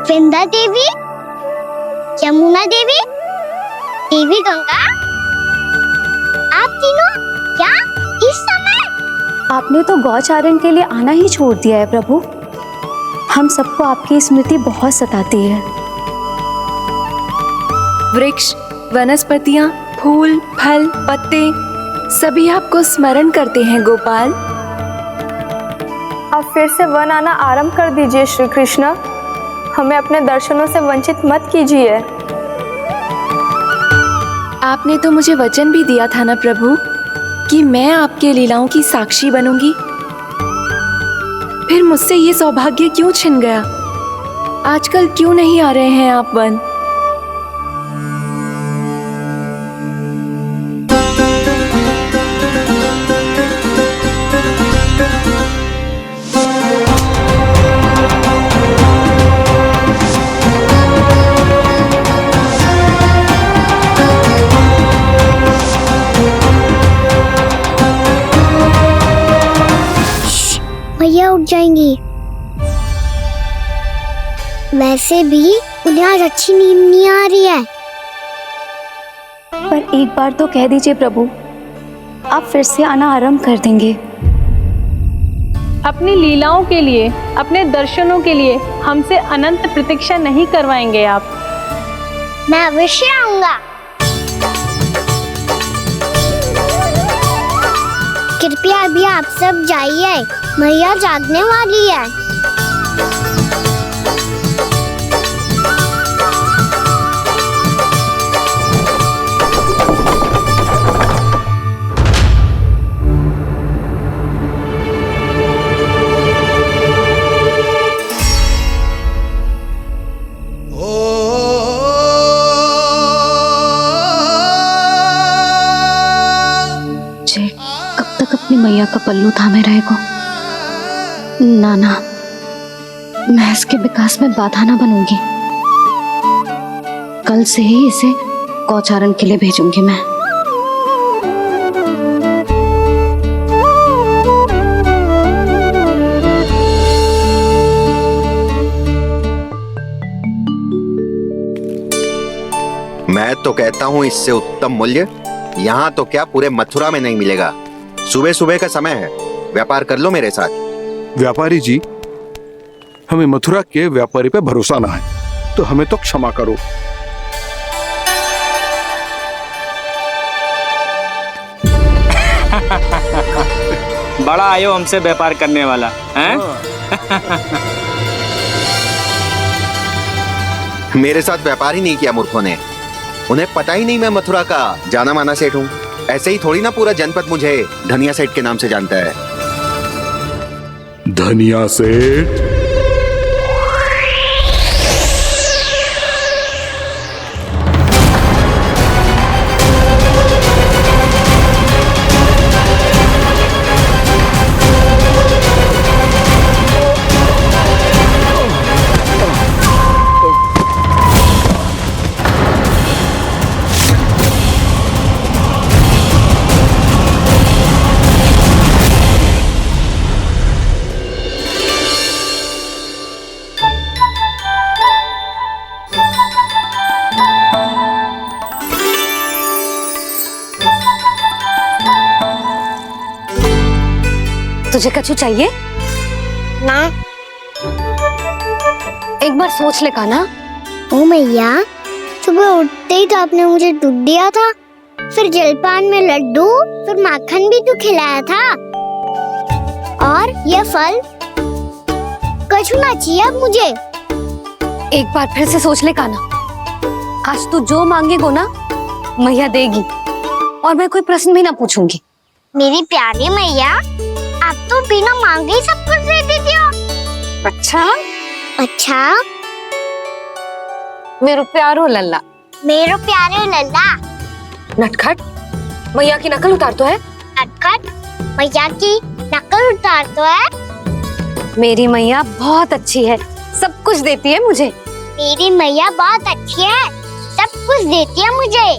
वृंदा देवी, यमुना देवी, देवी गंगा, आप तीनों क्या इस समय? आपने तो गौचारण के लिए आना ही छोड़ दिया है प्रभु। हम सबको आपकी स्मृति बहुत सताती है। वृक्ष, वनस्पतियां, फूल, फल, पत्ते सभी आपको स्मरण करते हैं गोपाल। अब फिर से वन आना आरंभ कर दीजिए श्री कृष्ण। हमें अपने दर्शनों से वंचित मत कीजिए। आपने तो मुझे वचन भी दिया था ना प्रभु कि मैं आपके लीलाओं की साक्षी बनूंगी। फिर मुझसे ये सौभाग्य क्यों छिन गया? आजकल क्यों नहीं आ रहे हैं आप वन? भैया उठ जाएंगी। वैसे भी उन्हें आज अच्छी नींद नहीं आ रही है। पर एक बार तो कह दीजिए प्रभु, आप फिर से आना आरंभ कर देंगे। अपनी लीलाओं के लिए, अपने दर्शनों के लिए हमसे अनंत प्रतीक्षा नहीं करवाएंगे आप? मैं अवश्य आऊंगा। कृपया अभी आप सब जाइए, मैया जागने वाली है। कब तक अपनी मैया का पल्लू थामे रहेगा? ना, मैं इसके विकास में बाधा ना बनूंगी। कल से ही इसे गौचारण के लिए भेजूंगी मैं। मैं तो कहता हूँ इससे उत्तम मूल्य यहाँ तो क्या पूरे मथुरा में नहीं मिलेगा। सुबह सुबह का समय है, व्यापार कर लो मेरे साथ। व्यापारी जी, हमें मथुरा के व्यापारी पे भरोसा ना है, तो हमें तो क्षमा करो। बड़ा आयो हमसे व्यापार करने वाला हैं? मेरे साथ व्यापार ही नहीं किया मूर्खों ने। उन्हें पता ही नहीं मैं मथुरा का जाना माना सेठ हूँ। ऐसे ही थोड़ी ना पूरा जनपद मुझे धनिया सेठ के नाम से जानता है। धनिया सेठ? तुझे कछु चाहिए? ना। एक बार सोच ले का ना। ओ मैया, सुबह उठते ही तो आपने मुझे दूध दिया था, फिर जलपान में लड्डू, फिर माखन भी तो खिलाया था। और ये फल कछु ना चाहिए अब मुझे। एक बार फिर से सोच ले का ना। आज तू जो मांगेगो ना मैया देगी, और मैं कोई प्रश्न भी ना पूछूंगी। मेरी प्यारी मैया, आप तो बिना मांगे ही सब कुछ दे देती हो। अच्छा मेरो प्यारो लल्ला। मेरो प्यारे लल्ला। नटखट, मैया की नकल उतार तो है। नटखट, मैया की नकल उतार तो है। मेरी मैया बहुत अच्छी है, सब कुछ देती है मुझे। मेरी मैया बहुत अच्छी है, सब कुछ देती है मुझे।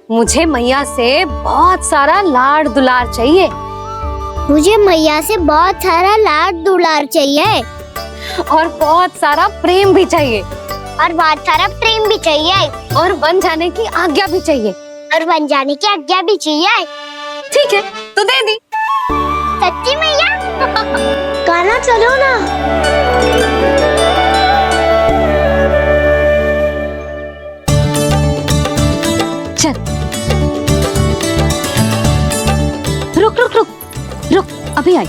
मुझे मैया से बहुत सारा लाड़ दुलार चाहिए। मुझे मैया से बहुत सारा लाड दुलार चाहिए। और बहुत सारा प्रेम भी चाहिए, और बहुत सारा प्रेम भी चाहिए, और बन जाने की आज्ञा भी चाहिए। और बन जाने की आज्ञा भी चाहिए। ठीक है, तो दे दी। सच्ची मैया? गाना चलो ना। चल, रुक रुक रुक रुक, अभी आई।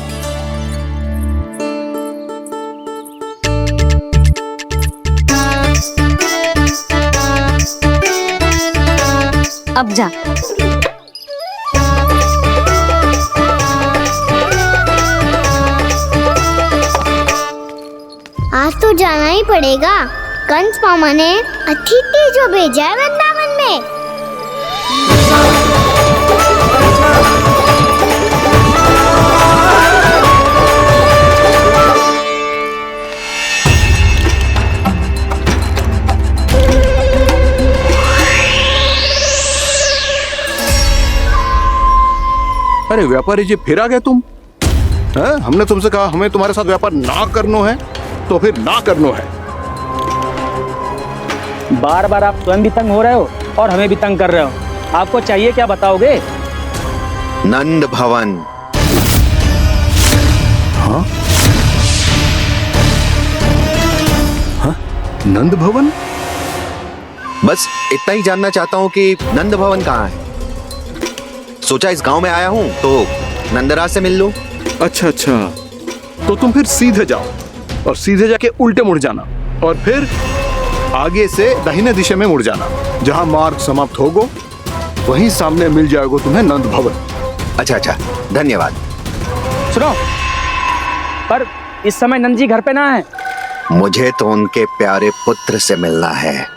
अब जा। आज तो जाना ही पड़ेगा। कंस मामा ने अतिथि जो भेजा है वृंदावन में। अरे व्यापारी जी, फिर आ गए तुम? हैं? हमने तुमसे कहा हमें तुम्हारे साथ व्यापार ना करना है, तो फिर ना करना है। बार बार आप स्वयं भी तंग हो रहे हो और हमें भी तंग कर रहे हो। आपको चाहिए क्या बताओगे? नंद भवन। हाँ? हाँ? नंद भवन? बस इतना ही जानना चाहता हूँ कि नंद भवन कहाँ है। सोचा इस गांव में आया हूँ तो नंदराज से मिल लूं। अच्छा अच्छा, तो तुम फिर सीधे जाओ और सीधे जाके उल्टे मुड़ जाना, और फिर आगे से दाहिने दिशा में मुड़ जाना। जहां मार्ग समाप्त होगा वहीं सामने मिल जाएगा तुम्हें नंद भवन। अच्छा अच्छा, धन्यवाद। सुनो, पर इस समय नंद जी घर पे ना है। मुझे तो उनके प्यारे पुत्र से मिलना है।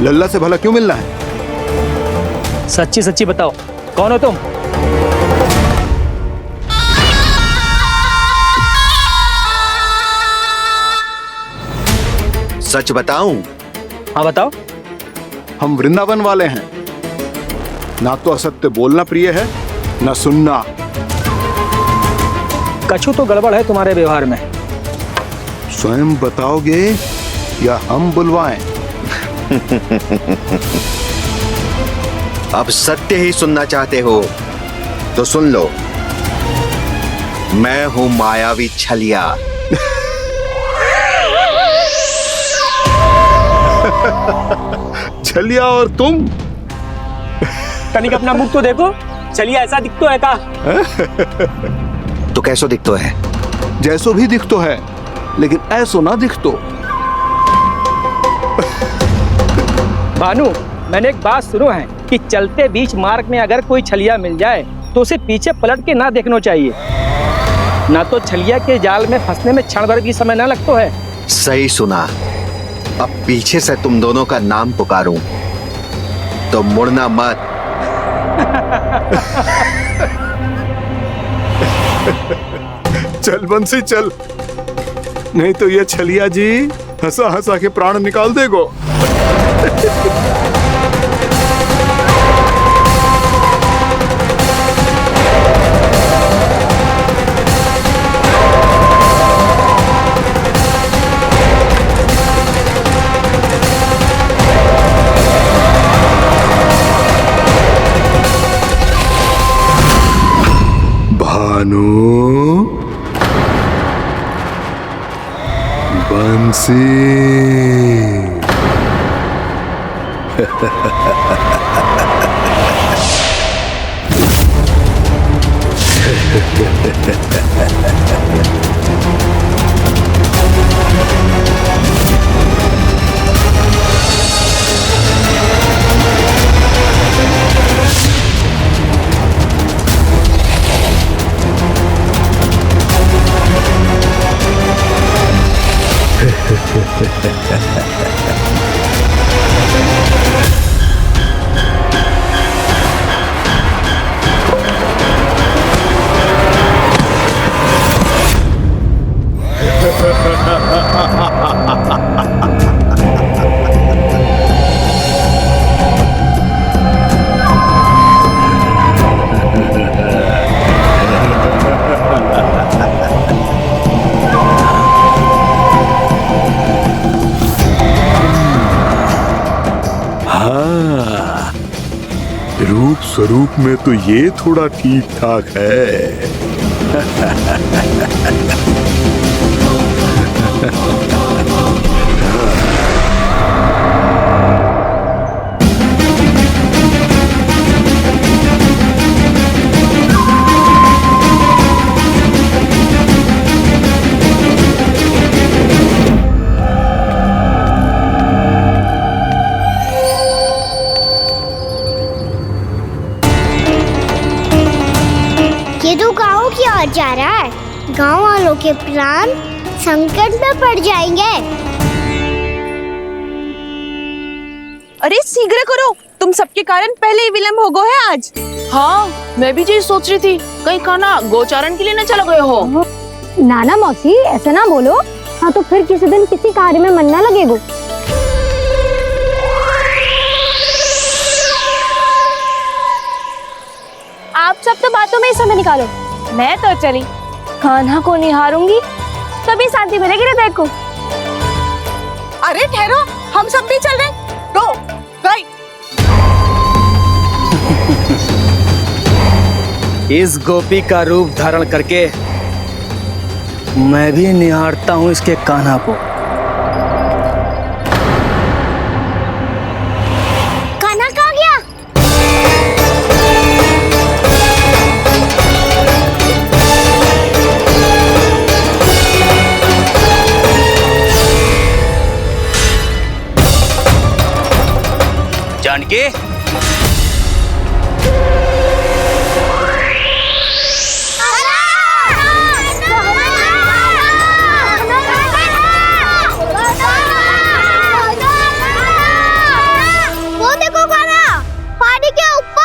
लल्ला से भला क्यों मिलना है? सच्ची सच्ची बताओ, कौन हो तुम? सच बताऊं? हाँ बताओ। हम वृंदावन वाले हैं। ना तो असत्य बोलना प्रिय है, ना सुनना। कछु तो गड़बड़ है तुम्हारे व्यवहार में। स्वयं बताओगे या हम बुलवाएं? अब सत्य ही सुनना चाहते हो तो सुन लो। मैं हूं मायावी छलिया। छलिया और तुम? तनिक अपना मुख तो देखो, चलिए ऐसा दिखतो है का? तो कैसो दिखतो है? जैसो भी दिखतो है, लेकिन ऐसो ना दिखतो। भानु, मैंने एक बात सुनो है कि चलते बीच मार्ग में अगर कोई छलिया मिल जाए तो उसे पीछे पलट के ना देखना चाहिए। ना तो छलिया के जाल में फंसने में क्षण भर भी समय ना लगता है। सही सुना। अब पीछे से तुम दोनों का नाम पुकारूं तो मुड़ना मत। चल बंसी चल, नहीं तो ये छलिया जी हंसा हंसा के प्राण निकाल देगो। भानु, बंसी। रूप स्वरूप में तो ये थोड़ा ठीक ठाक है। ये तो गाँव की ओर जा रहा है। गाँव वालों के प्राण संकट में पड़ जाएंगे। अरे शीघ्र करो, तुम सबके कारण पहले ही विलम्ब हो गए है आज। हाँ, मैं भी यही सोच रही थी, कहीं खाना गोचारण के लिए न चले गए हो। नाना मौसी ऐसे ना बोलो। हाँ तो फिर किसी दिन किसी कार्य में मन ना लगेगा। आप सब तो बातों में ही समय निकालो। मैं तो चली कान्हा को निहारूंगी, तभी शांति मिलेगी हृदय को। अरे ठहरो, हम सब भी चल रहे। तो गई। इस गोपी का रूप धारण करके मैं भी निहारता हूँ इसके कान्हा को। कान्हा कहाँ गया? जानकी, वो देखो कान्हा, पहाड़ी के ऊपर।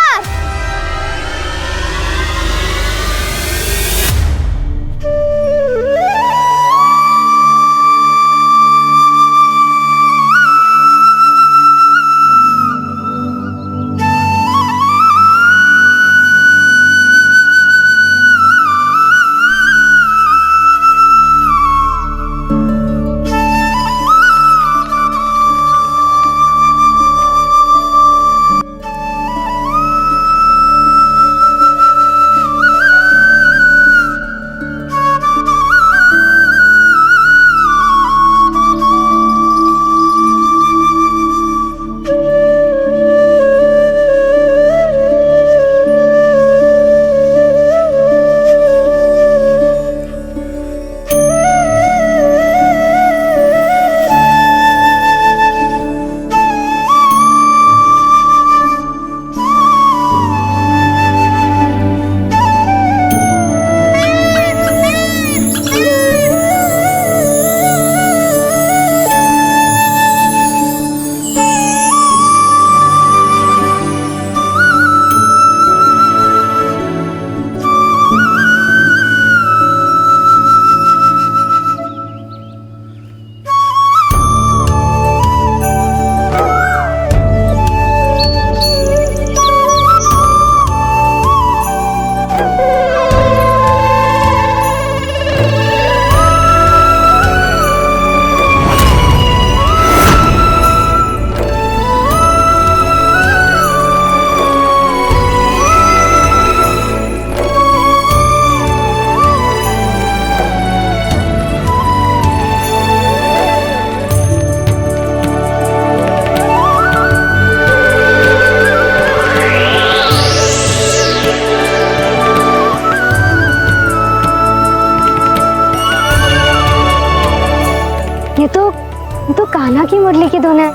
ये तो कान्हा की मुरली की धुन है।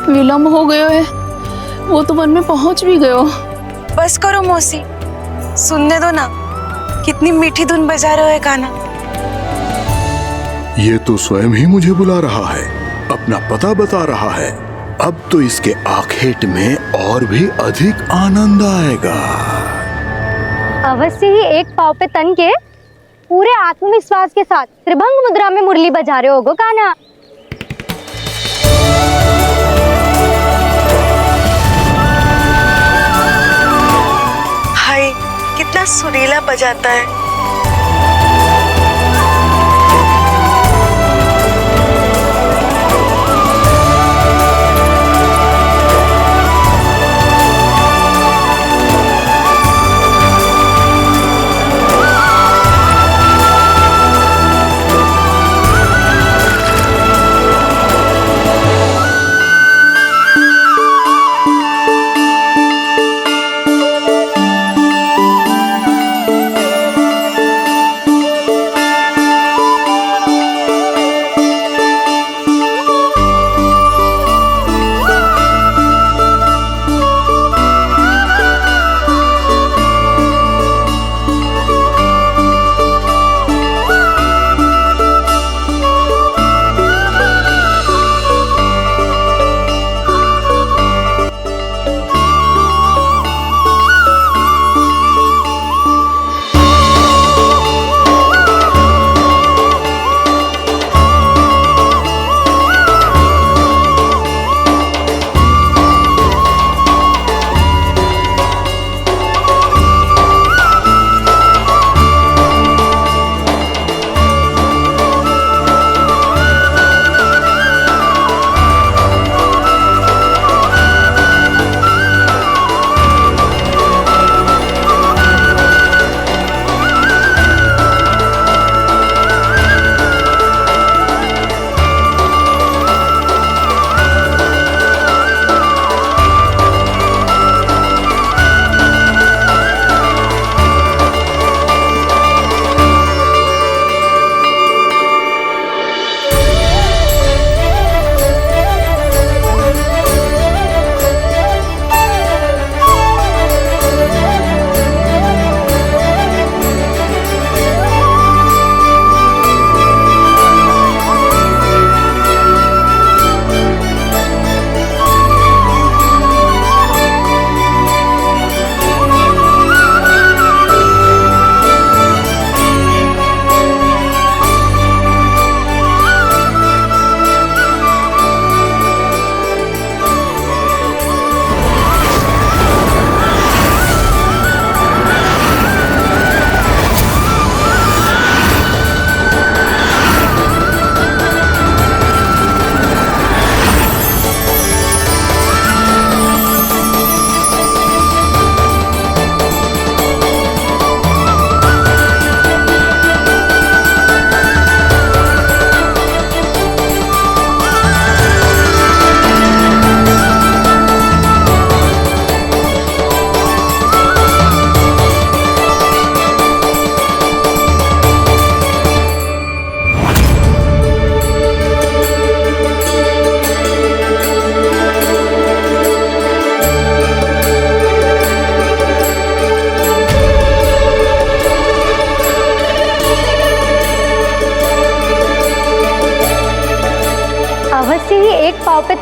विलम्ब हो गयो है, वो तो वन में पहुंच भी गयो। बस करो मौसी, सुनने दो ना, कितनी मीठी धुन बजा रहे हो कान्हा। ये तो स्वयं ही मुझे बुला रहा है, अपना पता बता रहा है। अब तो इसके आखेट में और भी अधिक आनंद आएगा। अवश्य ही एक पाव पे तन के पूरे आत्मविश्वास के साथ त्रिभंग मुद्रा में मुरली बजा रहे होगो कान्हा। हाय, कितना सुरीला बजाता है।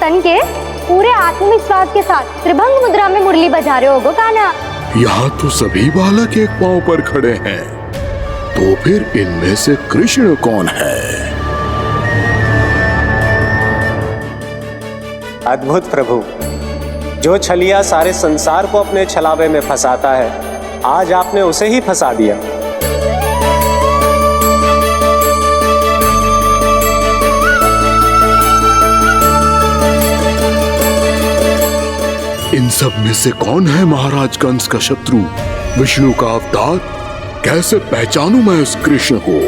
तन के पूरे आत्मविश्वास के साथ त्रिभंग मुद्रा में मुरली बजा रहे होगो कान्हा। यहाँ तो सभी बालक एक पांव पर खड़े हैं, तो फिर इनमें से कृष्ण कौन है? अद्भुत प्रभु, जो छलिया सारे संसार को अपने छलावे में फंसाता है, आज आपने उसे ही फंसा दिया। इन सब में से कौन है महाराज कंस का शत्रु, विष्णु का अवतार? कैसे पहचानूं मैं उस कृष्ण को?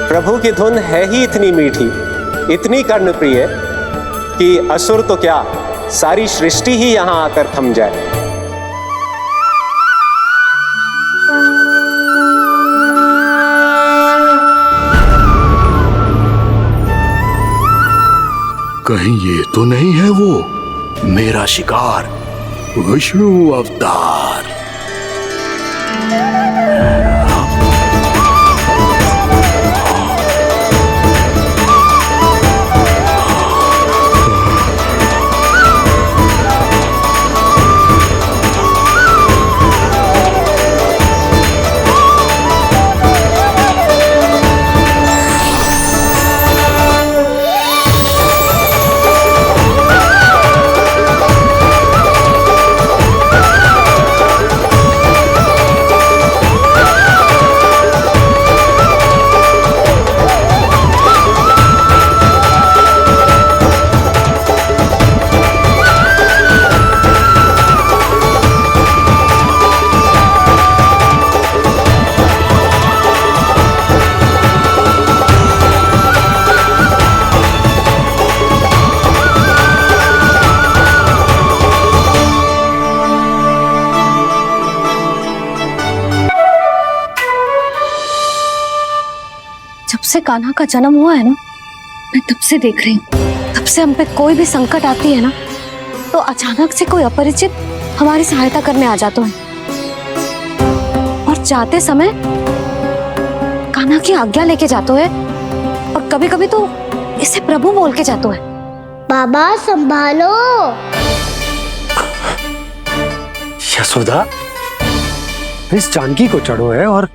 प्रभु की धुन है ही इतनी मीठी, इतनी कर्णप्रिय कि असुर तो क्या, सारी सृष्टि ही यहां आकर थम जाए। कहीं ये तो नहीं है वो मेरा शिकार, विष्णु अवतार? जब से कान्हा का जन्म हुआ है ना, मैं तब से देख रही हूँ, तब से हम पे कोई भी संकट आती है ना, तो अचानक से कोई अपरिचित हमारी सहायता करने आ जाता है, और जाते समय कान्हा की आज्ञा लेके जाते है, और कभी कभी तो इसे प्रभु बोल के जाते है। बाबा संभालो। यशोदा, इस जानकी को चढ़ो है और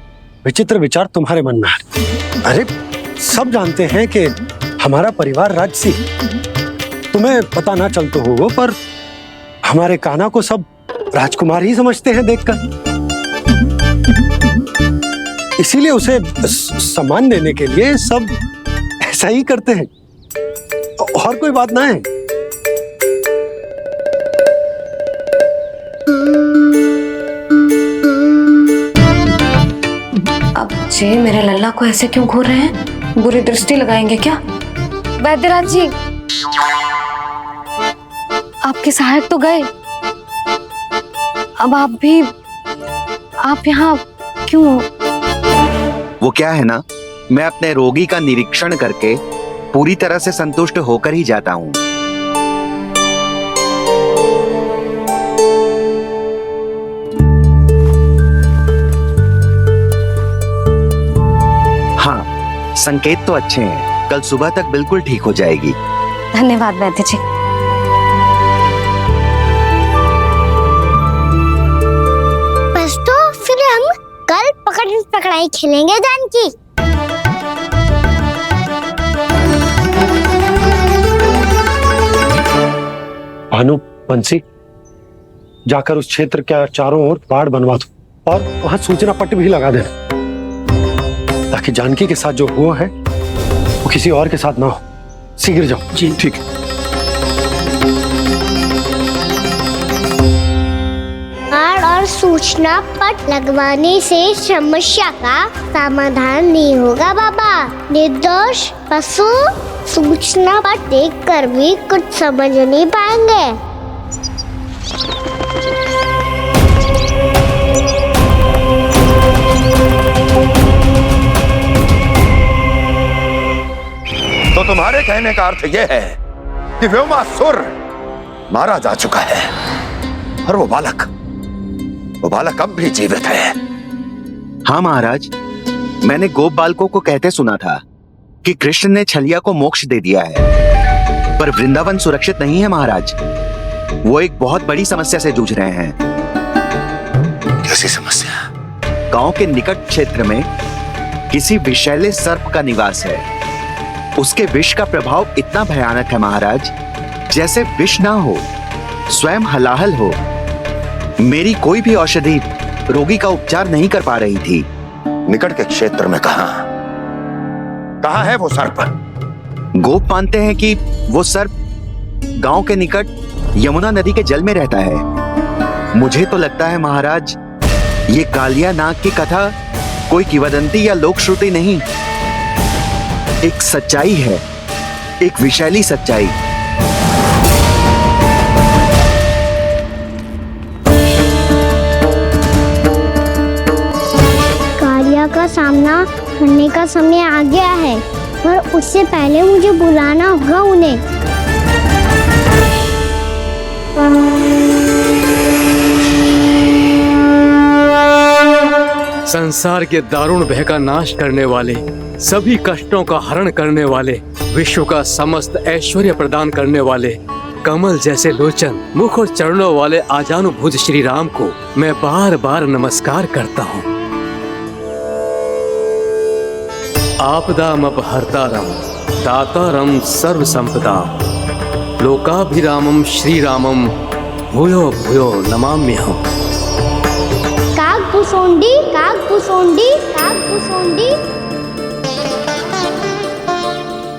विचित्र विचार तुम्हारे मन में है। अरे सब जानते हैं कि हमारा परिवार राजसी, तुम्हें पता ना चलते होगा, पर हमारे कान्हा को सब राजकुमार ही समझते हैं देखकर, इसीलिए उसे सम्मान देने के लिए सब ऐसा ही करते हैं, और कोई बात ना है। अब जे मेरे लल्ला को ऐसे क्यों घूर रहे हैं? बुरी दृष्टि लगाएंगे क्या? वैद्यराज जी, आपके सहायक तो गए, अब आप यहाँ क्यों? वो क्या है ना, मैं अपने रोगी का निरीक्षण करके पूरी तरह से संतुष्ट होकर ही जाता हूँ। हाँ, संकेत तो अच्छे हैं, कल सुबह तक बिल्कुल ठीक हो जाएगी। धन्यवाद वैद्य जी। बस तो फिर हम कल पकड़न पकड़ाई खेलेंगे जानकी। भानु, बंसी, जाकर उस क्षेत्र के चारों ओर बाड़ बनवा दो और वहां सूचना पट्ट भी लगा देना, ताकि जानकी के साथ जो हुआ है वो किसी और के साथ ना हो। शीघ्र जाओ। जी ठीक है। बाड़ और सूचना पट लगवाने से समस्या का समाधान नहीं होगा बाबा। निर्दोष पशु सूचना पट देखकर भी कुछ समझ नहीं पाएंगे। तो तुम्हारे कहने का अर्थ यह है कि व्योमासुर मारा जा चुका है और वो बालक अब भी जीवित है। हाँ महाराज, मैंने गोप बालकों को कहते सुना था कि कृष्ण ने छलिया को मोक्ष दे दिया है। पर वृंदावन सुरक्षित नहीं है महाराज। वो एक बहुत बड़ी समस्या से जूझ रहे हैं। कैसी समस्या? गांव के निकट क्षेत्र में किसी विषैले सर्प का निवास है। उसके विष का प्रभाव इतना भयानक है महाराज, जैसे विष ना हो, स्वयं हलाहल हो। मेरी कोई भी औषधि रोगी का उपचार नहीं कर पा रही थी। निकट के क्षेत्र में कहाँ है वो सर्प? गोप मानते हैं कि वो सर्प गांव के निकट यमुना नदी के जल में रहता है। मुझे तो लगता है महाराज, ये कालिया नाग की कथा कोई किंवदंती या लोक श्रुति नहीं, एक सच्चाई है, एक विषैली सच्चाई। कालिया का सामना करने का समय आ गया है, पर उससे पहले मुझे बुलाना होगा उन्हें। संसार के दारुण भय का नाश करने वाले, सभी कष्टों का हरण करने वाले, विश्व का समस्त ऐश्वर्य प्रदान करने वाले, कमल जैसे लोचन, मुख और चरणों वाले आजानुभुज श्री राम को मैं बार बार नमस्कार करता हूँ। आपदामपहर्तारं दातारं सर्व संपदा लोकाभिरामं श्री रामं भूयो भूयो नमाम्यहम्। काकभुसुंडी काकभुसुंडी काकभुसुंडी।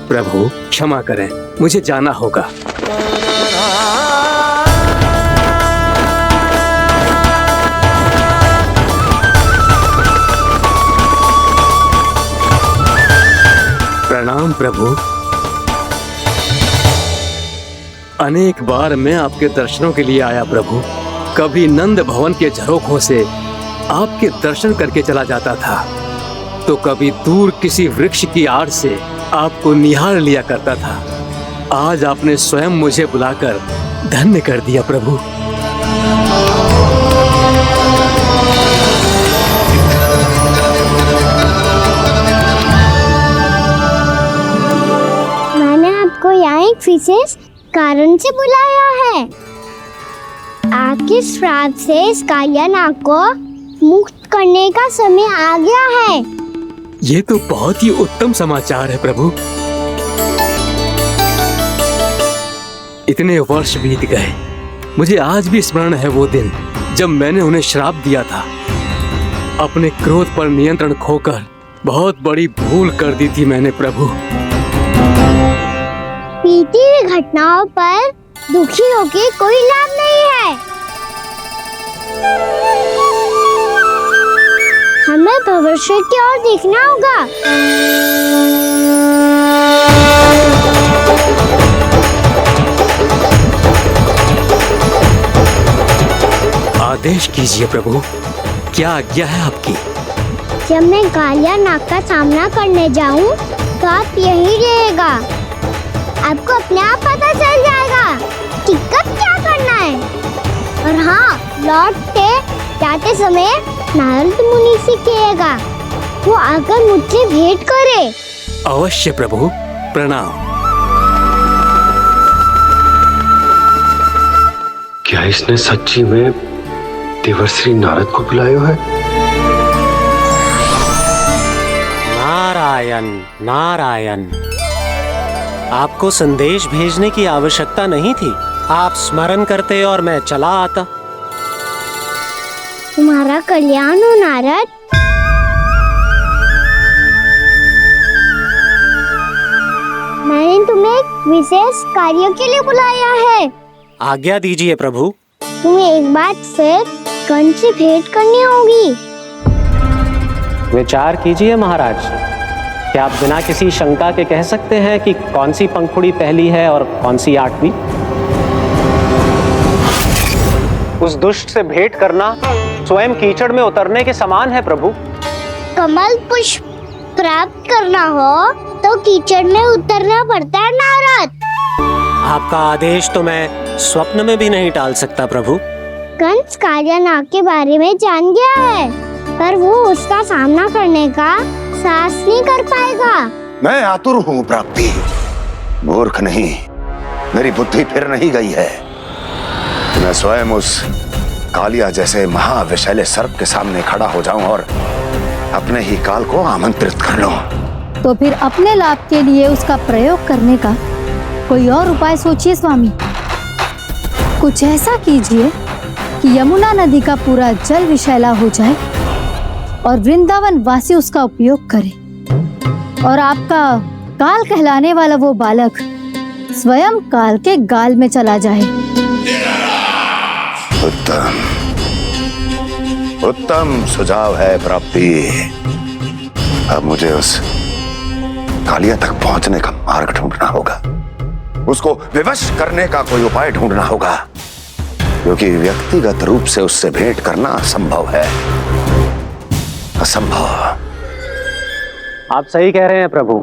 प्रभु क्षमा करें, मुझे जाना होगा। प्रणाम प्रभु। अनेक बार मैं आपके दर्शनों के लिए आया प्रभु। कभी नंद भवन के झरोखों से आपके दर्शन करके चला जाता था, तो कभी दूर किसी वृक्ष की आड़ से आपको निहार लिया करता था। आज आपने स्वयं मुझे बुलाकर धन्य कर दिया प्रभु। मैंने आपको यहाँ एक विशेष कारण से बुलाया है। आपके श्राप से इस कालिया नाग को मुक्त करने का समय आ गया है। ये तो बहुत ही उत्तम समाचार है प्रभु। इतने वर्ष बीत गए, मुझे आज भी स्मरण है वो दिन जब मैंने उन्हें श्राप दिया था। अपने क्रोध पर नियंत्रण खोकर बहुत बड़ी भूल कर दी थी मैंने प्रभु। बीती हुई घटनाओं पर दुखी होके कोई लाभ नहीं है। हमें भविष्य की ओर देखना होगा। आदेश कीजिए प्रभु, क्या आज्ञा है आपकी? जब मैं कालिया नाग का सामना करने जाऊं, तो आप यही रहेगा। आपको अपने आप पता चल जाएगा कि कब क्या करना है। और हाँ, लौटते जाते समय नारद मुनि से कहिएगा, वो आकर मुझसे भेंट करे। अवश्य प्रभु, प्रणाम। क्या इसने सच्ची में देवर्षि नारद को बुलाया है? नारायण नारायण, आपको संदेश भेजने की आवश्यकता नहीं थी। आप स्मरण करते और मैं चला आता। तुम्हारा कल्याण हो नारद। मैंने तुम्हें एक विशेष कार्य के लिए बुलाया है। आज्ञा दीजिए प्रभु। तुम्हें एक बार फिर कंस से भेंट करनी होगी। विचार कीजिए महाराज, क्या आप बिना किसी शंका के कह सकते हैं कि कौन सी पंखुड़ी पहली है और कौन सी आठवीं? उस दुष्ट से भेंट करना स्वयं कीचड़ में उतरने के समान है प्रभु। कमल पुष्प प्राप्त करना हो तो कीचड़ में उतरना पड़ता है नारद। आपका आदेश तो मैं स्वप्न में भी नहीं टाल सकता प्रभु। कंस कालिया नाग के बारे में जान गया है, पर वो उसका सामना करने का साहस नहीं कर पाएगा। मैं आतुर हूँ प्राप्ति, मूर्ख नहीं। मेरी बुद्धि फिर नहीं गई है। मैं स्वयं उस कालिया जैसे महाविषैले सर्प के सामने खड़ा हो जाऊं और अपने ही काल को आमंत्रित कर लूं। तो फिर अपने लाभ के लिए उसका प्रयोग करने का कोई और उपाय सोचिए स्वामी। कुछ ऐसा कीजिए कि यमुना नदी का पूरा जल विषैला हो जाए और वृंदावन वासी उसका उपयोग करे और आपका काल कहलाने वाला वो बालक स्वयं काल के गाल में चला जाए। उत्तम उत्तम सुझाव है प्राप्ति। अब मुझे उस कालिया तक पहुंचने का मार्ग ढूंढना होगा, उसको विवश करने का कोई उपाय ढूंढना होगा, क्योंकि व्यक्तिगत रूप से उससे भेंट करना असंभव है। असंभव। आप सही कह रहे हैं प्रभु।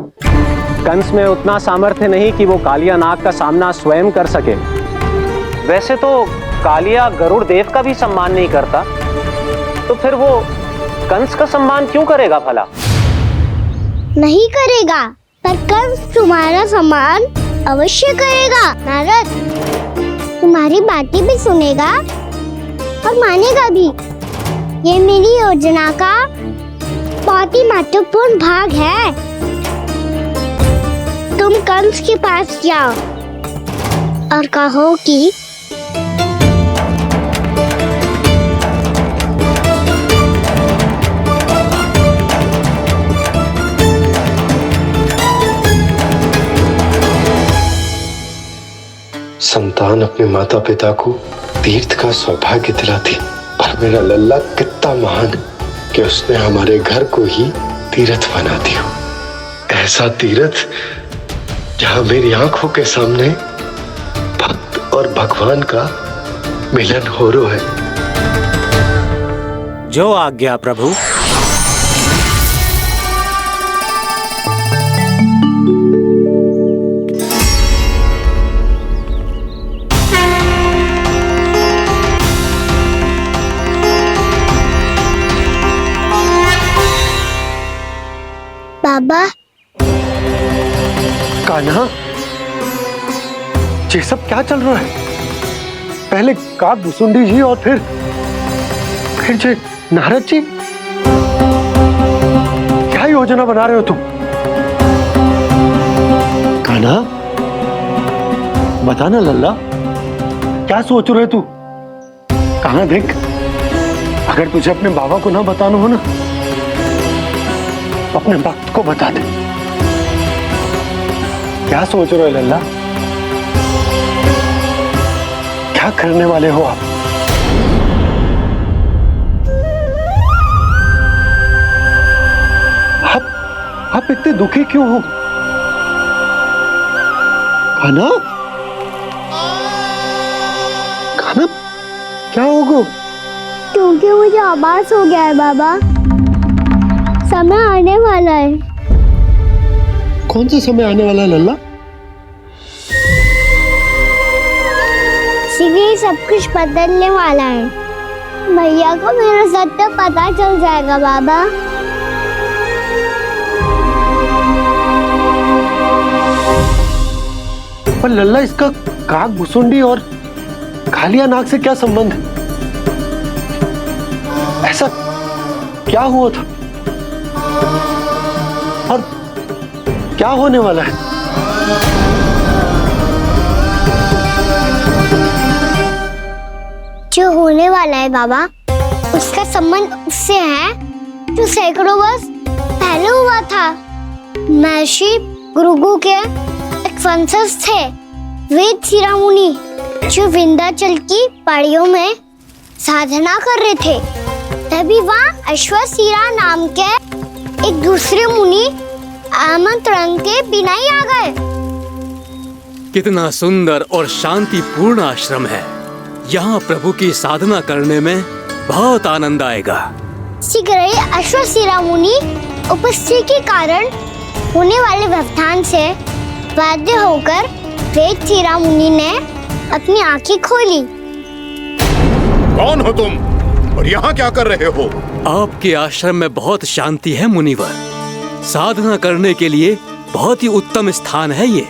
कंस में उतना सामर्थ्य नहीं कि वो कालिया नाग का सामना स्वयं कर सके। वैसे तो कालिया गरुड़ देव का भी सम्मान नहीं करता, तो फिर वो कंस का सम्मान क्यों करेगा भला? नहीं करेगा, पर कंस तुम्हारा सम्मान अवश्य करेगा। नारद तुम्हारी बातें भी सुनेगा और मानेगा भी। ये मेरी योजना का बहुत ही महत्वपूर्ण भाग है। तुम कंस के पास जाओ और कहो कि संतान अपने माता पिता को तीर्थ का सौभाग्य दिलाती, और मेरा लल्ला कितना महान कि उसने हमारे घर को ही तीर्थ बना दिया। ऐसा तीर्थ जहां मेरी आंखों के सामने भक्त और भगवान का मिलन हो रहा है। जो आज्ञा प्रभु। बाबा। कान्हा, ये सब क्या चल रहा है? पहले काक भुसुंडी जी और फिर जे नारद जी। क्या योजना बना रहे हो तुम? कान्हा बता ना लल्ला, क्या सोच रहे तू? कान्हा देख, अगर तुझे अपने बाबा को ना बताना हो ना, अपने भक्त को बता दे। क्या सोच रहे हो लल्ला? क्या करने वाले हो आप? आप इतने दुखी क्यों हो? कान्हा, कान्हा क्या होगा? क्योंकि मुझे आभास हो गया है बाबा, समय आने वाला है। कौन सा समय आने वाला है लल्ला? सीधे सब कुछ बदलने वाला है। भैया को मेरा सत्य पता चल जाएगा बाबा। पर लल्ला, इसका काक भुसुंडी और कालिया नाग से क्या संबंध है? ऐसा क्या हुआ था और क्या होने वाला है? जो होने वाला है बाबा, उसका संबंध उससे है जो सैकड़ों वर्ष पहले हुआ था। महर्षि भृगु के एक वंशज थे वेद शिरोमुनि, जो विंध्याचल की पहाड़ियों में साधना कर रहे थे। तभी वहाँ अश्वशिरा नाम के एक दूसरे मुनि आमंत्रण के बिना ही आ गए। कितना सुंदर और शांतिपूर्ण आश्रम है। यहाँ प्रभु की साधना करने में बहुत आनंद आएगा। शीघ्र ही अश्वशिरा मुनि उपस्थिति के कारण होने वाले व्यवधान से बाध्य होकर वेद शिरा मुनि ने अपनी आंखें खोली। कौन हो तुम और यहाँ क्या कर रहे हो? आपके आश्रम में बहुत शांति है मुनिवर। साधना करने के लिए बहुत ही उत्तम स्थान है ये।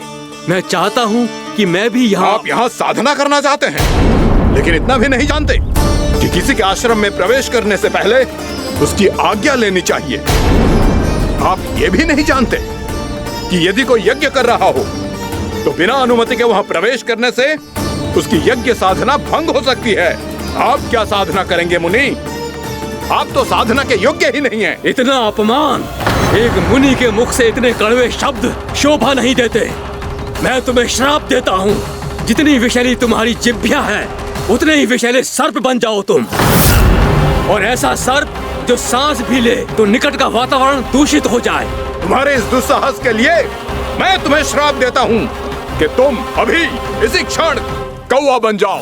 मैं चाहता हूँ कि कि मैं भी यहाँ। आप यहाँ साधना करना चाहते हैं, लेकिन इतना भी नहीं जानते कि किसी के आश्रम में प्रवेश करने से पहले उसकी आज्ञा लेनी चाहिए। आप ये भी नहीं जानते कि यदि कोई यज्ञ कर रहा हो तो बिना अनुमति के वहाँ प्रवेश करने से उसकी यज्ञ साधना भंग हो सकती है। आप क्या साधना करेंगे मुनि? आप तो साधना के योग्य ही नहीं हैं। इतना अपमान! एक मुनि के मुख से इतने कड़वे शब्द शोभा नहीं देते। मैं तुम्हें श्राप देता हूँ, जितनी विषैली तुम्हारी जिह्वा है उतने ही विषैले सर्प बन जाओ तुम। और ऐसा सर्प जो सांस भी ले तो निकट का वातावरण दूषित हो जाए। तुम्हारे इस दुस्साहस के लिए मैं तुम्हें श्राप देता हूँ कि तुम अभी इसी क्षण कौवा बन जाओ,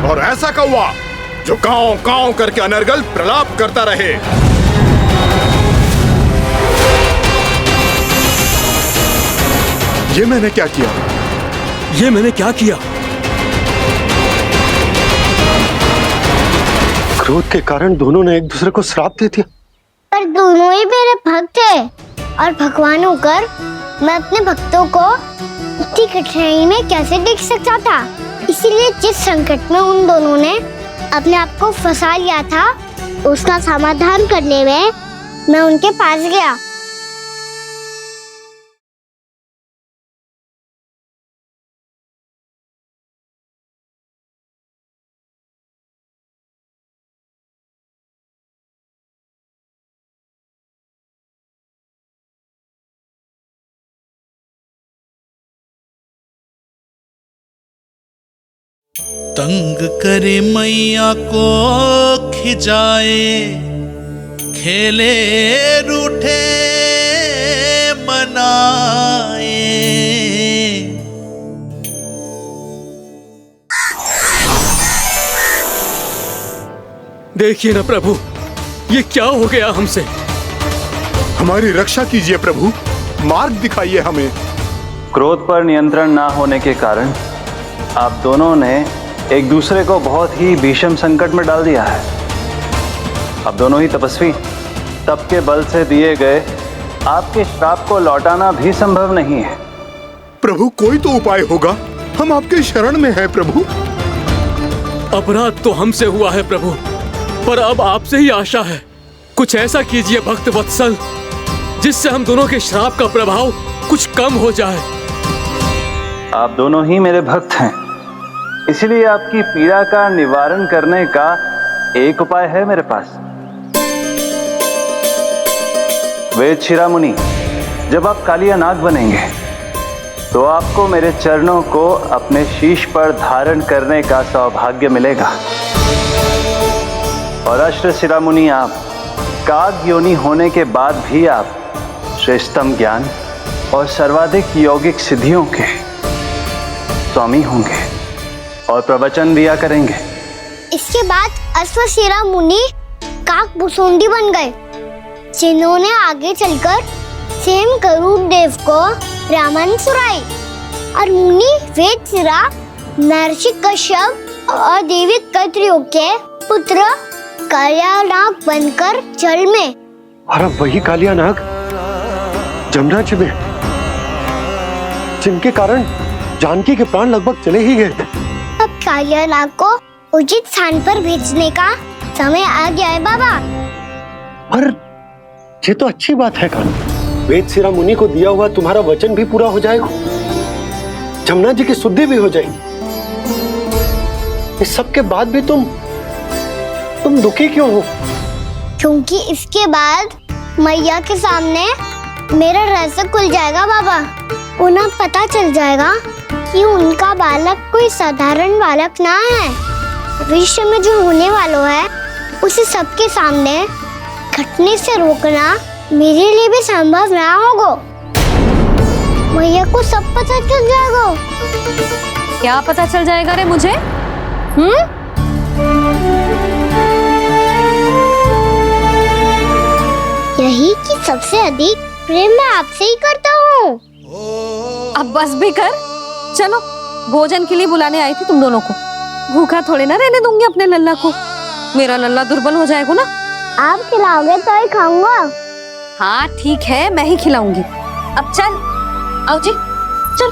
और ऐसा कौवा जो कांव कांव करके अनर्गल प्रलाप करता रहे। ये मैंने क्या किया? ये मैंने क्या किया? क्रोध के कारण दोनों ने एक दूसरे को श्राप दे दिया। पर दोनों ही मेरे भक्त थे, और भगवान होकर मैं अपने भक्तों को इतनी कठिनाई में कैसे देख सकता था? इसीलिए जिस संकट में उन दोनों ने अपने आप को फंसा लिया था, उसका समाधान करने में मैं उनके पास गया। तंग करे मैया को खिजाए, खेले रूठे मनाए। देखिए ना प्रभु, ये क्या हो गया हमसे? हमारी रक्षा कीजिए प्रभु, मार्ग दिखाइए हमें। क्रोध पर नियंत्रण ना होने के कारण आप दोनों ने एक दूसरे को बहुत ही भीषण संकट में डाल दिया है। अब दोनों ही तपस्वी, तप के बल से दिए गए आपके श्राप को लौटाना भी संभव नहीं है। प्रभु कोई तो उपाय होगा, हम आपके शरण में हैं प्रभु। अपराध तो हमसे हुआ है प्रभु, पर अब आपसे ही आशा है। कुछ ऐसा कीजिए भक्त वत्सल, जिससे हम दोनों के श्राप का प्रभाव कुछ कम हो जाए। आप दोनों ही मेरे भक्त हैं, इसलिए आपकी पीड़ा का निवारण करने का एक उपाय है मेरे पास। वेद शिरोमणि, जब आप कालिया नाग बनेंगे तो आपको मेरे चरणों को अपने शीश पर धारण करने का सौभाग्य मिलेगा। और अश्र शिरोमणि, आप काग योनि होने के बाद भी आप श्रेष्ठतम ज्ञान और सर्वाधिक यौगिक सिद्धियों के स्वामी होंगे और प्रवचन दिया करेंगे। इसके बाद अश्वशिरा मुनि काकभूषुंडी बन गए, जिन्होंने आगे चलकर स्वयं गरुड़ देव को रामायण सुनाई। और मुनि वेदशिरा, महर्षि कश्यप और देवी कत्रियों के पुत्र कालिया नाग बनकर जल में। और अब वही कालिया नाग जमुना जी में, जिनके कारण जानकी के प्राण लगभग चले ही गए थे। अब कालिया नाग को उचित स्थान पर भेजने का समय आ गया है बाबा। पर ये तो अच्छी बात है कान्हा, वेदशिरा मुनि को दिया हुआ तुम्हारा वचन भी पूरा हो जाएगा, जमुना जी की शुद्धि भी हो जाएगी। इस सब के बाद भी तुम दुखी क्यों हो? क्योंकि इसके बाद मैया के सामने मेरा रहस्य खुल जाएगा बाबा। उन्हें पता चल जाएगा कि उनका बालक कोई साधारण बालक ना है। भविष्य में जो होने वाला है उसे सबके सामने घटने से रोकना मेरे लिए भी संभव ना होगा। मैया को सब पता चल जाएगा। क्या पता चल जाएगा रे मुझे? यही कि सबसे अधिक प्रेम मैं आपसे ही करता हूँ। अब बस भी कर, चलो भोजन के लिए बुलाने आई थी तुम दोनों को। भूखा थोड़े ना रहने दूंगी अपने लल्ला को, मेरा लल्ला दुर्बल हो जाएगा ना। आप खिलाओगे तो ही खाऊंगा। हाँ ठीक है, मैं ही खिलाऊंगी। अब चल, आओ जी चल।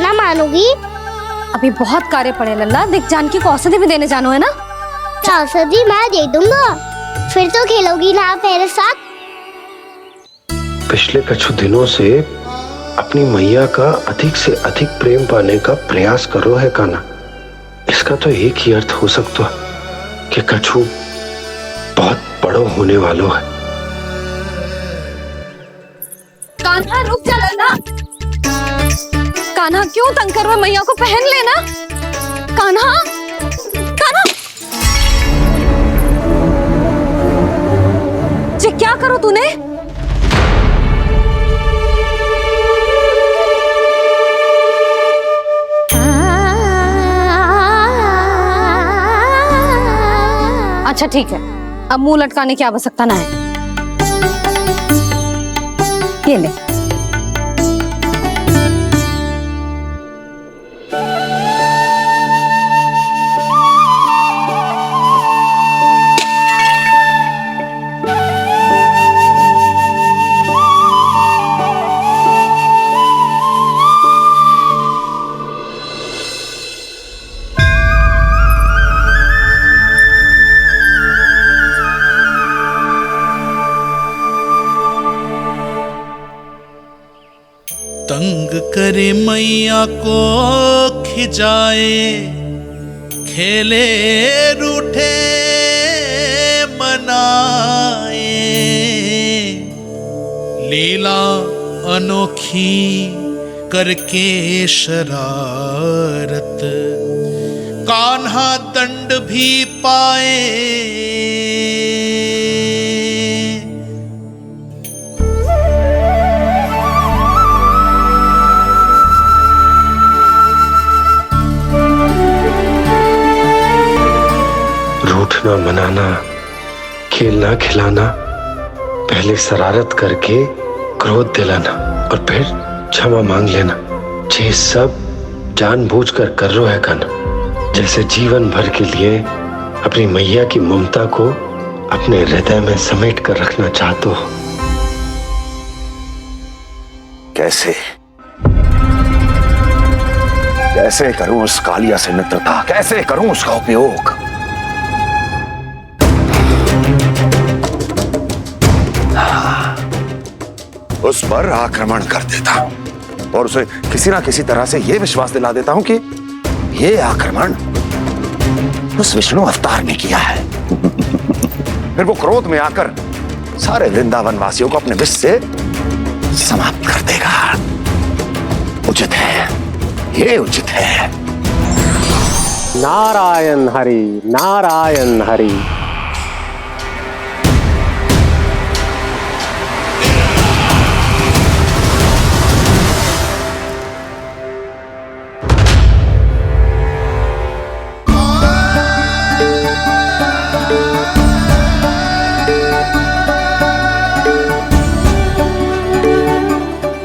ना मानोगी? अभी बहुत कार्य पड़े लल्ला, देख जानकी को औषधि भी देने जानो है ना। औषधि मैं दे दूंगा, फिर तो खेलोगी ना आप मेरे साथ। पिछले कुछ दिनों से अपनी मैया का अधिक से अधिक प्रेम पाने का प्रयास करो है कान्हा। इसका तो एक ही अर्थ हो सकता है कि कछु बहुत बड़ो होने वालों है। कान्हा रुक जा लल्ला। कान्हा क्यों तंग कर रहा है? मैया को पहन लेना। कान्हा, कान्हा, ये क्या करो तूने? अच्छा ठीक है, अब मुंह लटकाने की आवश्यकता ना है। ये ले। तंग करे मैया को खिजाए, खेले रूठे मनाए, लीला अनोखी करके शरारत, कान्हा दंड भी पाए। रूठना मनाना, खेलना खिलाना, पहले शरारत करके क्रोध दिलाना और फिर क्षमा मांग लेना, ये सब जानबूझकर कर रहे है कान्हा। जैसे जीवन भर के लिए अपनी मैया की ममता को अपने हृदय में समेट कर रखना चाहते हो। कैसे कैसे करूं उस कालिया से मित्रता, कैसे करूं उसका उपयोग? उस पर आक्रमण कर देता हूं और उसे किसी ना किसी तरह से यह विश्वास दिला देता हूं कि यह आक्रमण उस विष्णु अवतार ने किया है। फिर वो क्रोध में आकर सारे वृंदावन वासियों को अपने विष से समाप्त कर देगा। उचित है, ये उचित है। नारायण हरि, नारायण हरि।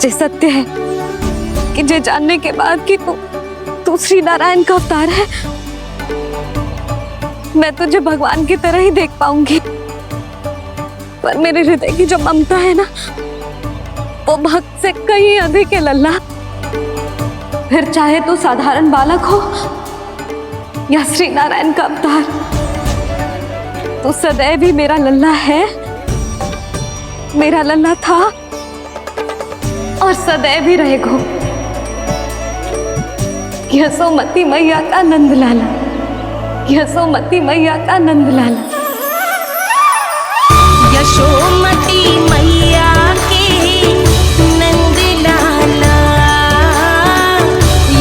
ये सत्य है कि ये जानने के बाद कि तू श्री नारायण का अवतार है, मैं तुझे भगवान की तरह ही देख पाऊंगी। पर मेरे हृदय की जो ममता है ना, वो भक्त से कहीं अधिक है लल्ला। फिर चाहे तू साधारण बालक हो या श्री नारायण का अवतार, तू सदैव ही मेरा लल्ला है, मेरा लल्ला था और सदैव ही रहेगा। यशोमती मैया का नंद लाला, यशोमती मैया का नंद लाला। यशोमती मैया के नंद लाला,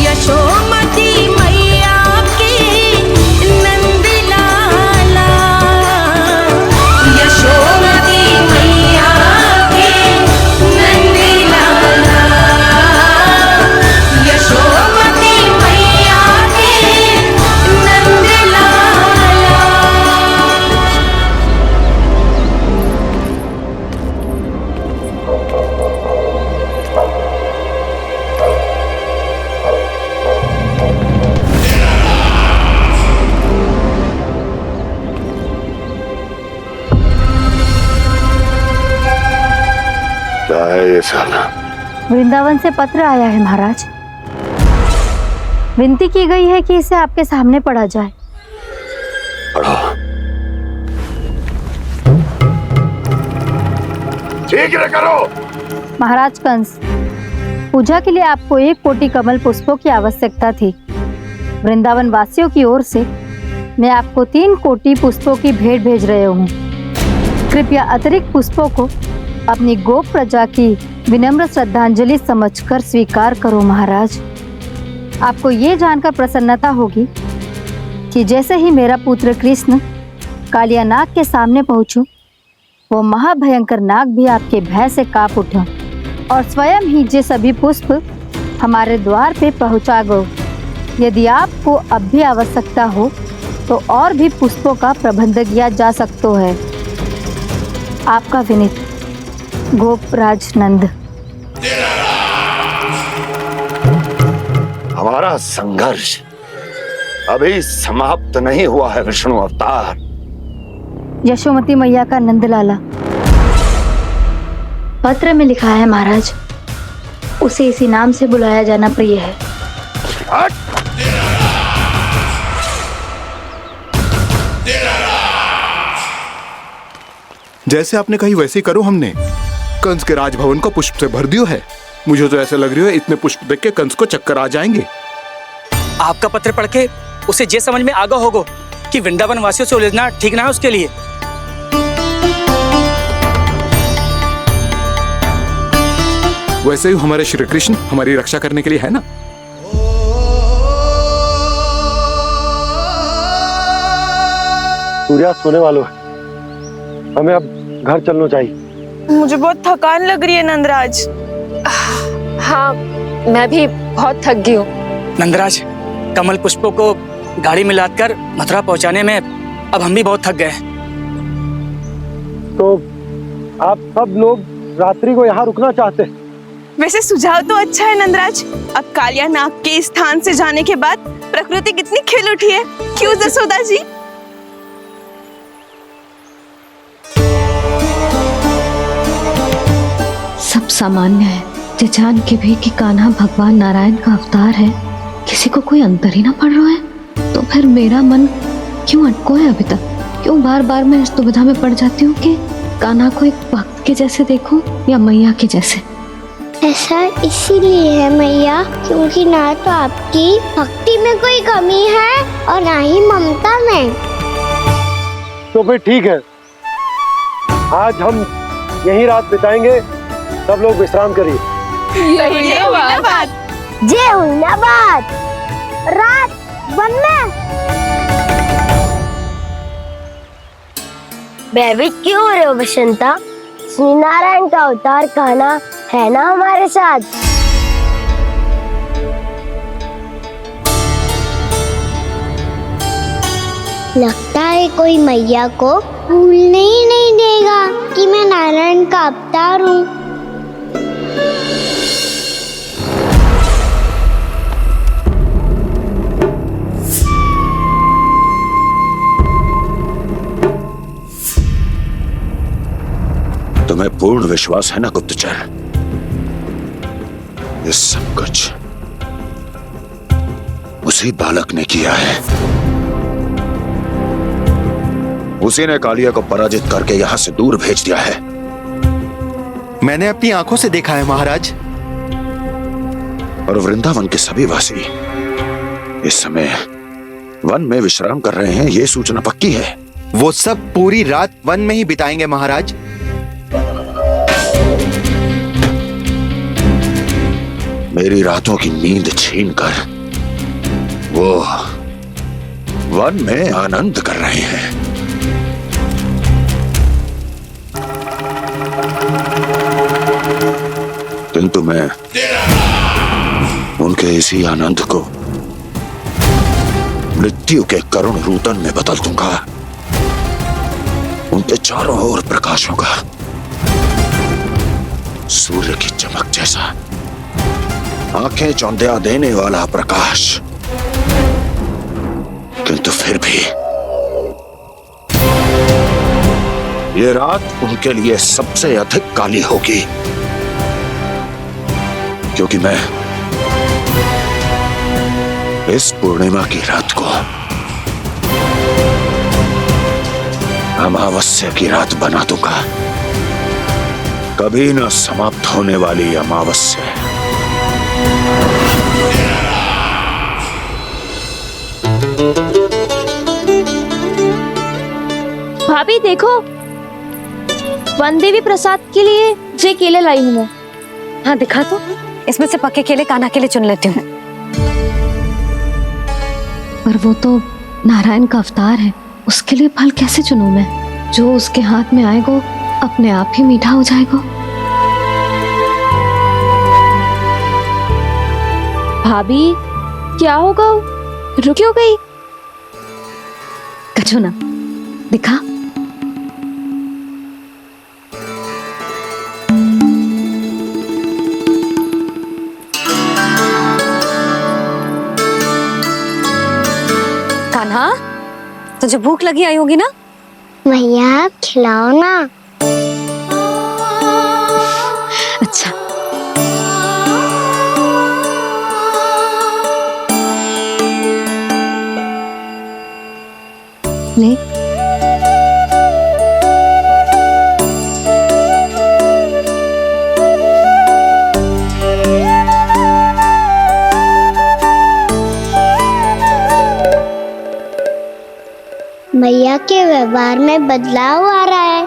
यशोमती मैया के नंद लाला, यशोमती मैया के नंद लाला, यशोमती मैया के नंद लाला। क्या है ये साला? वृंदावन से पत्र आया है महाराज। विनती की गई है कि इसे आपके सामने पढ़ा जाए। पढ़ो। शीघ्र करो। महाराज कंस, पूजा के लिए आपको 1 कोटि कमल पुष्पों की आवश्यकता थी। वृंदावन वासियों की ओर से मैं आपको 3 कोटि पुष्पों की भेंट भेज रहे हूँ। कृपया अतिरिक्त पुष्पों को अपनी गोप प्रजा की विनम्र श्रद्धांजलि समझकर स्वीकार करो। महाराज, आपको ये जानकर प्रसन्नता होगी कि जैसे ही मेरा पुत्र कृष्ण कालिया नाग के सामने पहुंचो, वो महाभयंकर नाग भी आपके भय से कांप उठा और स्वयं ही ये सभी पुष्प हमारे द्वार पे पहुंचा गो। यदि आपको अब भी आवश्यकता हो तो और भी पुष्पों का प्रबंध किया जा सकता है। आपका विनीत गोपराज नंद। हमारा संघर्ष अभी समाप्त नहीं हुआ है विष्णु अवतार। यशोमती मैया का नंदलाला पत्र में लिखा है महाराज, उसे इसी नाम से बुलाया जाना प्रिय है। जैसे आपने कही वैसे ही करो। हमने कंस के राजभवन को पुष्प से भर दियो है। मुझे तो ऐसा लग रही है इतने पुष्प देख के कंस को चक्कर आ जाएंगे। आपका पत्र पढ़ के उसे ये समझ में आगा होगा कि वृंदावन वासियों से उलझना ठीक ना है उसके लिए। वैसे ही हमारे श्री कृष्ण हमारी रक्षा करने के लिए है ना। सूर्यास्त होने वाला है, हमें अब घर चलना चाहिए। मुझे बहुत थकान लग रही है नंदराज। हाँ, मैं भी बहुत थक गई हूँ। नंदराज, कमल पुष्पों को गाड़ी में लादकर मथुरा पहुंचाने में अब हम भी बहुत थक गए। तो आप सब लोग रात्रि को यहाँ रुकना चाहते हैं? वैसे सुझाव तो अच्छा है नंदराज। अब कालिया नाग के इस स्थान से जाने के बाद प्रकृति कितनी खिल उठी है, क्यों जसोदा जी? सब सामान्य है। ये जान के भी कि कान्हा भगवान नारायण का अवतार है, किसी को कोई अंतर ही ना पड़ रहा है, तो फिर मेरा मन क्यों अटको है अभी तक? क्यों बार बार मैं इस दुविधा में पड़ जाती हूँ कि कान्हा को एक भक्त के जैसे देखूं या मैया के जैसे? ऐसा इसीलिए है मैया क्योंकि ना तो आपकी भक्ति में कोई कमी है और ना ही ममता में। तो फिर ठीक है, आज हम यहीं रात बिताएंगे। सब लोग विश्राम करिए। जय हुइनाबाद। रात वन में भयभीत क्यों हो रहे हो बसंता? श्री नारायण का अवतार कान्हा है ना हमारे साथ। लगता है कोई मैया को भूलने ही नहीं देगा कि मैं नारायण का अवतार हूँ। तुम्हें पूर्ण विश्वास है ना गुप्तचर? ये सब कुछ उसी बालक ने किया है। उसी ने कालिया को पराजित करके यहां से दूर भेज दिया है। मैंने अपनी आंखों से देखा है महाराज। और वृंदावन के सभी वासी इस समय वन में विश्राम कर रहे हैं, ये सूचना पक्की है। वो सब पूरी रात वन में ही बिताएंगे महाराज। मेरी रातों की नींद छीनकर वो वन में आनंद कर रहे हैं। किंतु मैं उनके इसी आनंद को मृत्यु के करुण रूतन में बदल दूंगा। उनके चारों ओर प्रकाश होगा, सूर्य की चमक जैसा, आंखें चौंधिया देने वाला प्रकाश। किंतु फिर भी ये रात उनके लिए सबसे अधिक काली होगी, क्योंकि मैं इस पूर्णिमा की रात को अमावस्या की रात बना दूंगा, कभी न समाप्त होने वाली अमावस्या। भाभी देखो, वन देवी प्रसाद के लिए ये केले लाई हूँ मैं। हाँ दिखा तो, इसमें से पक्के केले कान्हा के लिए चुन लेती हूँ। पर वो तो नारायण का अवतार है, उसके लिए फल कैसे चुनूं मैं? जो उसके हाथ में आएगा अपने आप ही मीठा हो जाएगा। भाभी क्या होगा, रुक क्यों गई? कछू ना दिखा। कान्हा, तुझे भूख लगी आई होगी ना? भैया आप खिलाओ ना। अच्छा ले। भैया के व्यवहार में बदलाव आ रहा है।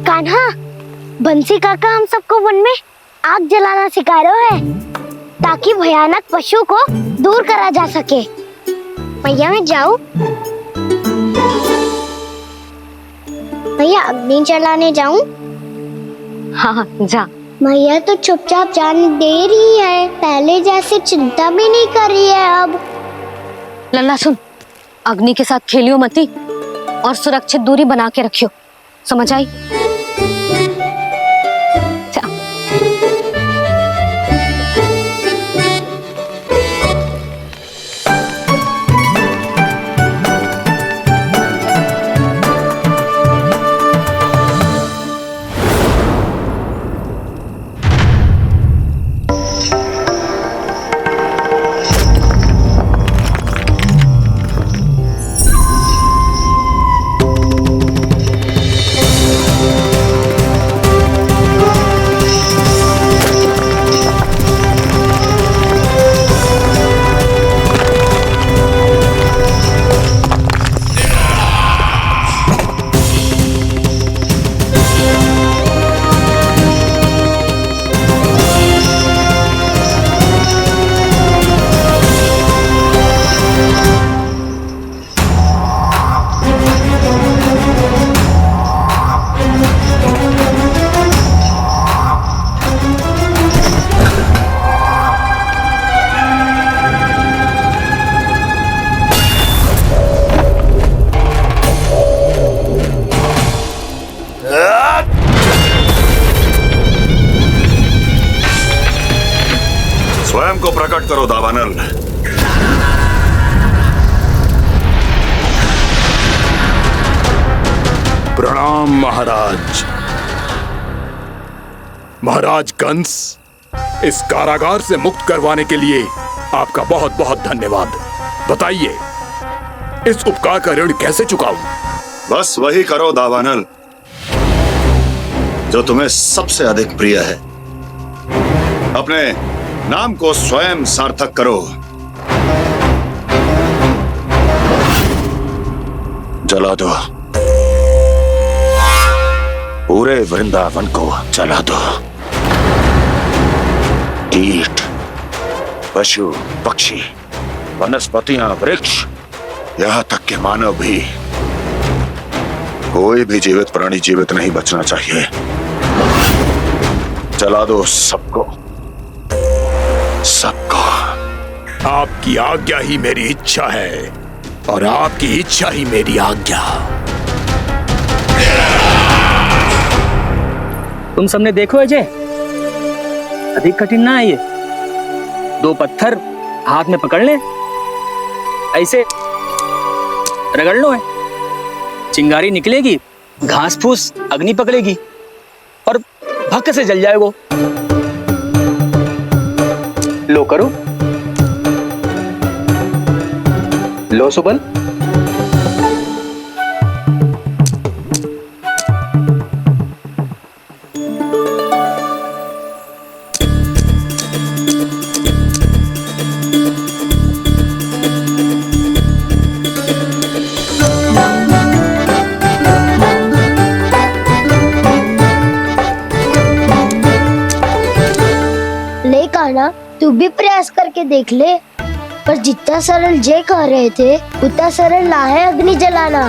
कान्हा, बंसी काका हम सबको वन में आग जलाना सिखा रहे हैं ताकि भयानक पशु को दूर करा जा सके। भैया मैं जाऊं? भैया अग्नि जलाने जाऊं? हाँ जा। भैया तो चुपचाप जाने दे रही है, पहले जैसे चिंता भी नहीं कर रही है अब। लल्ला सुन, अग्नि के साथ खेलियो मती और सुरक्षित दूरी बना के रखियो, समझ आई? स्वयं को प्रकट करो दावानल। प्रणाम महाराज। महाराज कंस, इस कारागार से मुक्त करवाने के लिए आपका बहुत बहुत धन्यवाद। बताइए, इस उपकार का ऋण कैसे चुकाऊं? बस वही करो दावानल जो तुम्हें सबसे अधिक प्रिय है। अपने नाम को स्वयं सार्थक करो। जला दो, पूरे वृंदावन को जला दो। कीट, पशु, पक्षी, वनस्पतियां, वृक्ष, यहां तक कि मानव भी, कोई भी जीवित प्राणी जीवित नहीं बचना चाहिए। जला दो सबको, सबको। आपकी आज्ञा ही मेरी इच्छा है और आपकी इच्छा ही मेरी आज्ञा। तुम सबने देखो अजय, अधिक कठिन ना है ये। 2 पत्थर हाथ में पकड़ ले, ऐसे रगड़ लो है, चिंगारी निकलेगी घास फूस अग्नि पकड़ेगी और भक से जल जाए वो। लो करो, लो सुबल। ले कान्हा, तू भी प्रयास करके देख ले। पर जितना सरल जय कह रहे थे उतना सरल ना है अग्नि जलाना।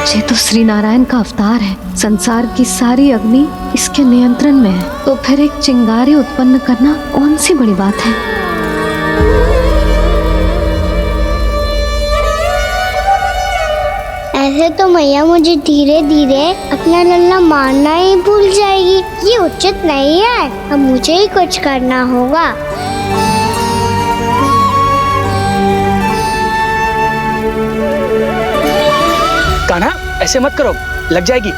ये तो श्री नारायण का अवतार है। संसार की सारी अग्नि इसके नियंत्रण में है, तो फिर एक चिंगारी उत्पन्न करना कौन सी बड़ी बात है। ऐसे तो मैया मुझे धीरे धीरे अपना लल्ला मारना ही भूल जाएगी। ये उचित नहीं है, अब मुझे ही कुछ करना होगा। कान्हा, ऐसे मत करो, लग जाएगी।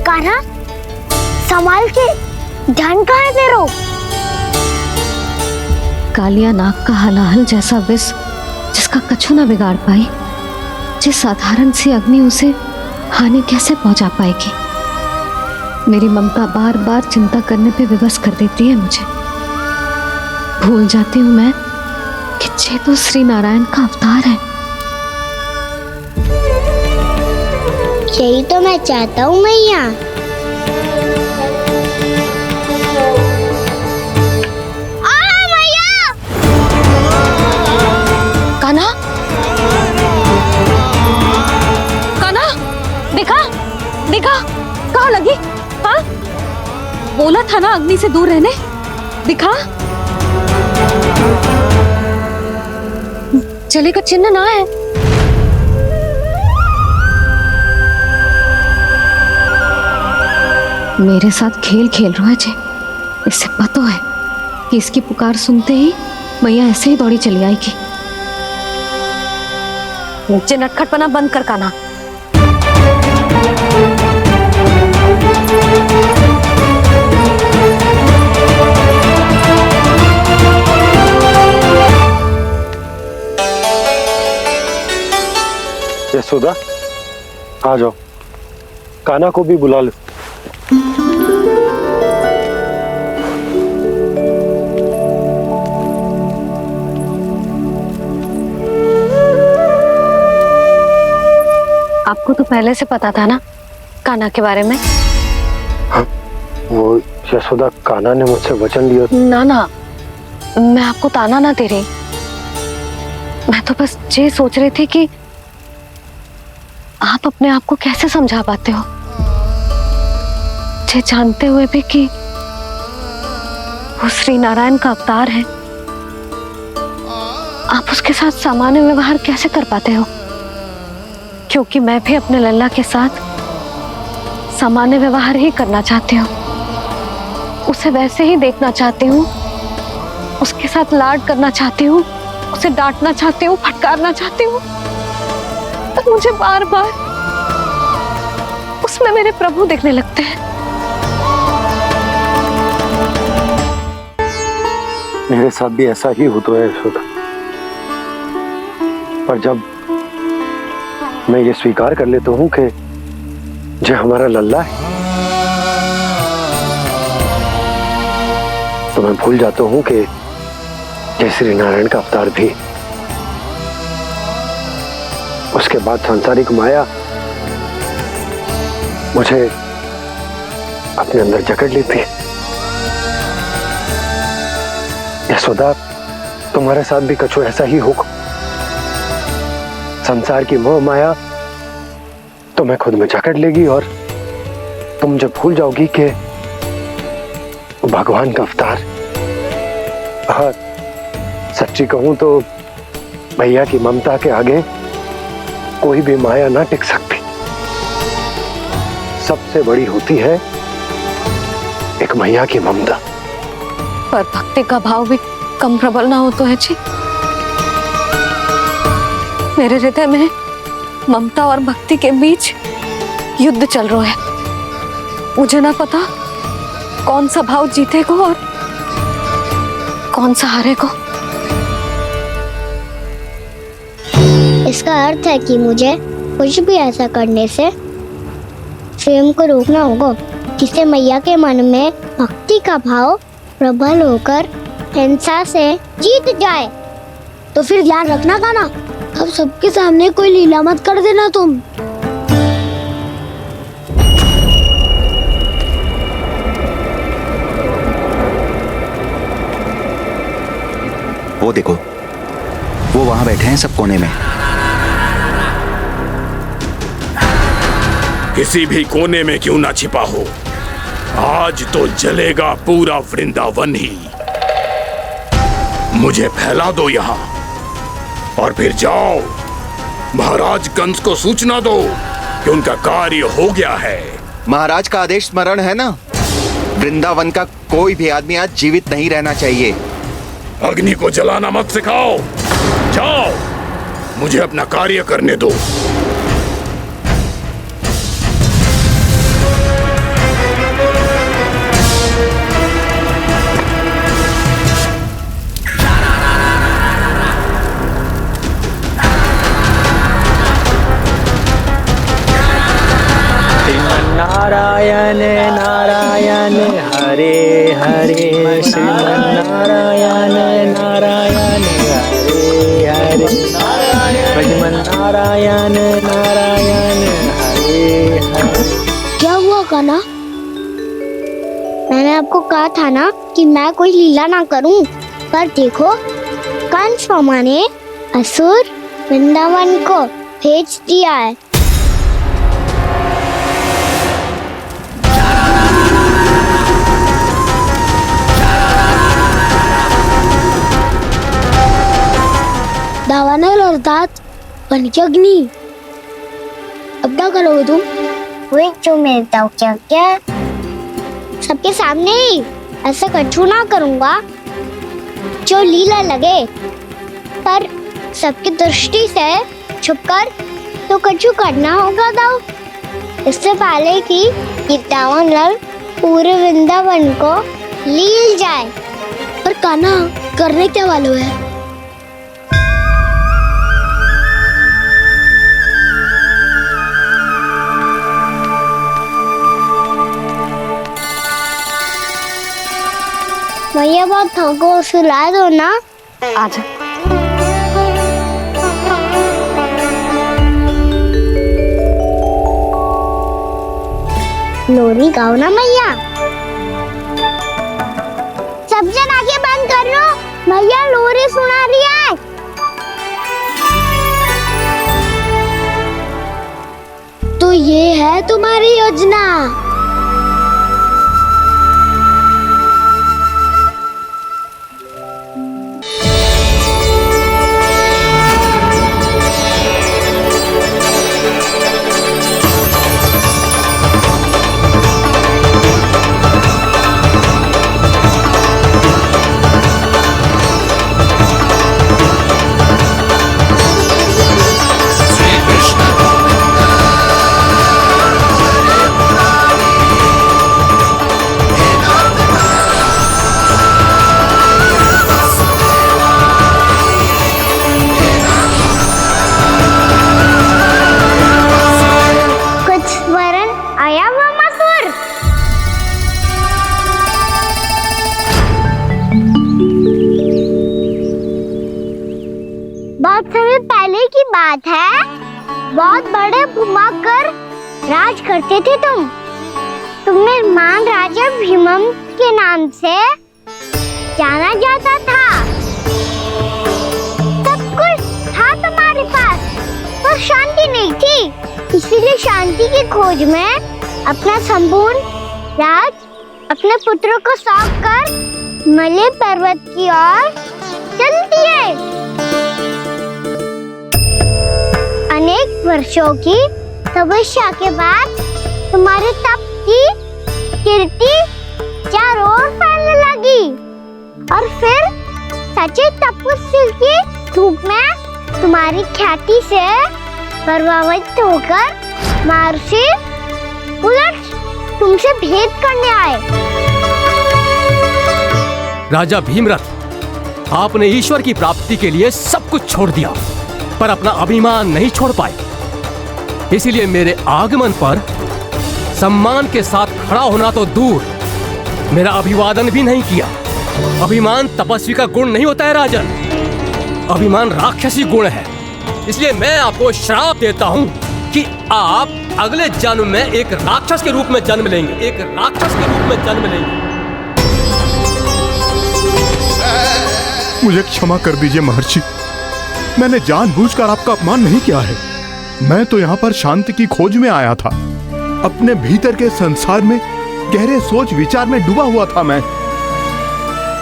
कान्हा, संभाल के, ध्यान कहाँ है तेरो? कालिया नाग का हलाहल जैसा विष जिसका कछु न बिगाड़ पाई, जिस साधारण सी अग्नि उसे हानि कैसे पहुंचा पाएगी। मेरी ममता बार बार चिंता करने पे विवश कर देती है मुझे। भूल जाती हूँ मैं कि ये तो श्री नारायण का अवतार है। यही तो मैं चाहता हूँ मैया। कान्हा, कान्हा, देखा देखा, कहाँ लगी? हाँ, बोला था ना अग्नि से दूर रहने। दिखा, जले का चिन्ह ना है। मेरे साथ खेल खेल रहा है जे। इससे पता है कि इसकी पुकार सुनते ही मैया ऐसे ही दौड़ी चली आएगी। नीचे नटखटपना बंद कर कान्हा। यशोदा, आ जाओ, कान्हा को भी बुला लो। आपको तो पहले से पता था ना कान्हा के बारे में? हाँ, वो यशोदा, कान्हा ने मुझसे वचन लिया। ना ना, मैं आपको ताना ना दे रही। मैं तो बस ये सोच रही थी कि आप अपने आप को कैसे समझा पाते हो, ये जानते हुए भी कि वो श्री नारायण का अवतार है। आप उसके साथ सामान्य व्यवहार कैसे कर पाते हो? क्योंकि मैं भी अपने लल्ला के साथ सामान्य व्यवहार ही करना चाहती हूँ। उसे वैसे ही देखना चाहती हूँ, उसके साथ लाड करना चाहती हूँ, उसे डांटना चाहती हूँ, फटकारना चाहती हूँ। तो मुझे बार बार उसमें मेरे प्रभु दिखने लगते हैं। मेरे साथ भी ऐसा ही होता है यशोदा। पर जब मैं ये स्वीकार कर लेता हूँ कि जो हमारा लल्ला है, तो मैं भूल जाता हूँ कि जय श्री नारायण का अवतार भी। उसके बाद सांसारिक माया मुझे अपने अंदर जकड़ लेती है। यशोदा, तुम्हारे साथ भी कछु ऐसा ही होगा। संसार की मोह माया तुम्हें खुद में जकड़ लेगी और तुम जब भूल जाओगी कि भगवान का अवतार। हाँ, सच्ची कहूं तो भैया की ममता के आगे कोई भी माया ना टिक सकती। सबसे बड़ी होती है एक मैया की ममता। पर भक्ति का भाव भी कम प्रबल ना हो तो है जी। मेरे हृदय में ममता और भक्ति के बीच युद्ध चल रहा है। मुझे ना पता कौन सा भाव जीतेगा और कौन सा हारेगा। इसका अर्थ है कि मुझे कुछ भी ऐसा करने से स्वयं को रोकना होगा जिससे मैया के मन में भक्ति का भाव प्रबल होकर हिंसा से जीत जाए। तो फिर ध्यान रखना कान्हा, अब सबके सामने कोई लीला मत कर देना तुम। वो देखो, वो वहां बैठे हैं सब कोने में। किसी भी कोने में क्यों ना छिपा हो, आज तो जलेगा पूरा वृंदावन ही। मुझे फैला दो यहां और फिर जाओ महाराज कंस को सूचना दो कि उनका कार्य हो गया है। महाराज का आदेश स्मरण है ना, वृंदावन का कोई भी आदमी आज जीवित नहीं रहना चाहिए। अग्नि को जलाना मत सिखाओ, जाओ मुझे अपना कार्य करने दो। नारायण नारायण हरे हरे, श्रीमन्नारायण नारायण हरे हरे, भजमन नारायण नारायण हरे हरे। क्या हुआ कान्हा? मैंने आपको कहा था ना कि मैं कोई लीला ना करूं, पर देखो कंस मामा ने असुर वृंदावन को भेज दिया है। दावानल अर्थात पंचअग्नि। अब क्या करोगे तुम? वही जो मेरे ताऊ क्या सबके सामने ही ऐसा कछु ना करूंगा जो लीला लगे, पर सबकी दृष्टि से छुपकर तो कछु करना होगा दाऊ। इससे पहले कि ये दावानल पूरे वृंदावन को लील जाए। पर कान्हा करने क्या वालों है? भैया बहुत थको, सुला दो ना। आजा। लोरी गाओ ना मैया। सब जन आगे बंद कर लो, मैया लोरी सुना रही है। तो ये है तुम्हारी योजना? बहुत समय पहले की बात है, बहुत बड़े भूमाकर राज करते थे तुम्हें मान राजा भीमम के नाम से जाना जाता था। सब कुछ था तुम्हारे पास, पास शांति नहीं थी, इसीलिए शांति की खोज में अपना संपूर्ण राज अपने पुत्रों को सौंप कर मलय पर्वत की ओर चलती है। अनेक वर्षों की तपस्या के बाद तुम्हारे तप की कीर्ति चारों ओर फैलने लगी और फिर सच्चे तपस्वी के रूप में तुम्हारी ख्याति से प्रभावित होकर महर्षि उलट तुमसे भेंट करने आए। राजा भीमरथ, आपने ईश्वर की प्राप्ति के लिए सब कुछ छोड़ दिया, पर अपना अभिमान नहीं छोड़ पाए। इसीलिए मेरे आगमन पर सम्मान के साथ खड़ा होना तो दूर, मेरा अभिवादन भी नहीं किया। अभिमान तपस्वी का गुण नहीं होता है राजन, अभिमान राक्षसी गुण है। इसलिए मैं आपको श्राप देता हूँ कि आप अगले जन्म में एक राक्षस के रूप में जन्म लेंगे, एक राक्षस के रूप में जन्म लेंगे। मुझे क्षमा कर दीजिए महर्षि, मैंने जानबूझकर आपका अपमान नहीं किया है। मैं तो यहाँ पर शांति की खोज में आया था, अपने भीतर के संसार में गहरे सोच विचार में डूबा हुआ था मैं।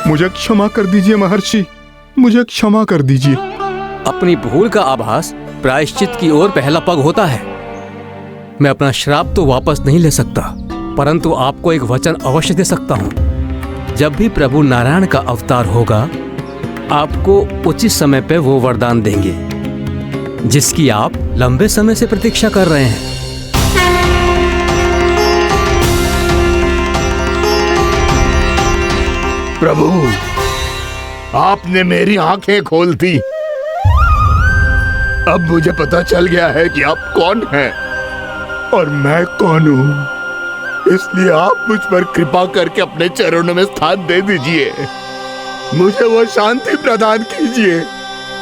मुझे क्षमा कर दीजिए महर्षि, मुझे क्षमा कर दीजिए। अपनी भूल का आभास प्रायश्चित की ओर पहला पग होता है। मैं अपना श्राप तो वापस नहीं ले सकता, परंतु आपको एक वचन अवश्य दे सकता हूँ। जब भी प्रभु नारायण का अवतार होगा, आपको उचित समय पे वो वरदान देंगे जिसकी आप लंबे समय से प्रतीक्षा कर रहे हैं। प्रभु, आपने मेरी आंखें खोल दी। अब मुझे पता चल गया है कि आप कौन हैं और मैं कौन हूँ। इसलिए आप मुझ पर कृपा करके अपने चरणों में स्थान दे दीजिए। मुझे वो शांति प्रदान कीजिए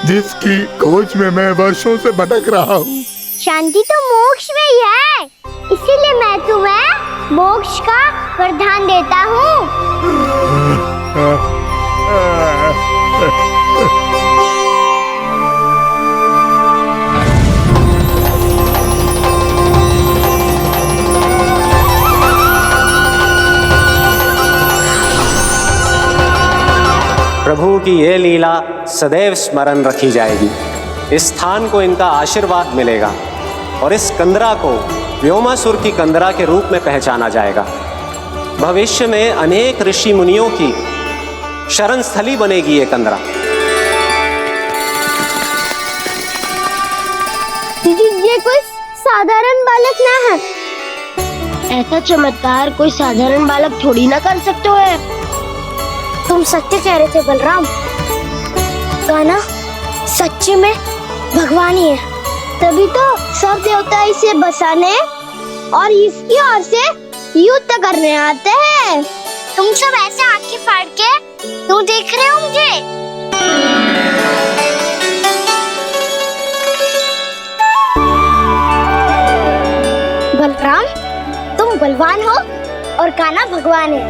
जिसकी खोज में मैं वर्षों से भटक रहा हूँ। शांति तो मोक्ष में ही है, इसीलिए मैं तुम्हें मोक्ष का वरदान देता हूँ। प्रभु की ये लीला सदैव स्मरण रखी जाएगी। इस स्थान को इनका आशीर्वाद मिलेगा और इस कंदरा को व्योमासुर की कंदरा के रूप में पहचाना जाएगा। भविष्य में अनेक ऋषि मुनियों की शरण स्थली बनेगी ये कंदरा। ये कोई साधारण बालक ना है। ऐसा चमत्कार कोई साधारण बालक थोड़ी ना कर सकते हो। तुम सत्य कह रहे थे बलराम, गाना सच्ची में भगवान ही है, तभी तो सब देवता इसे बसाने और इसकी ओर से युद्ध करने आते हैं। तुम सब ऐसे आंखें फाड़ के तुम देख रहे हो मुझे। बलराम, तुम बलवान हो और कान्हा भगवान है।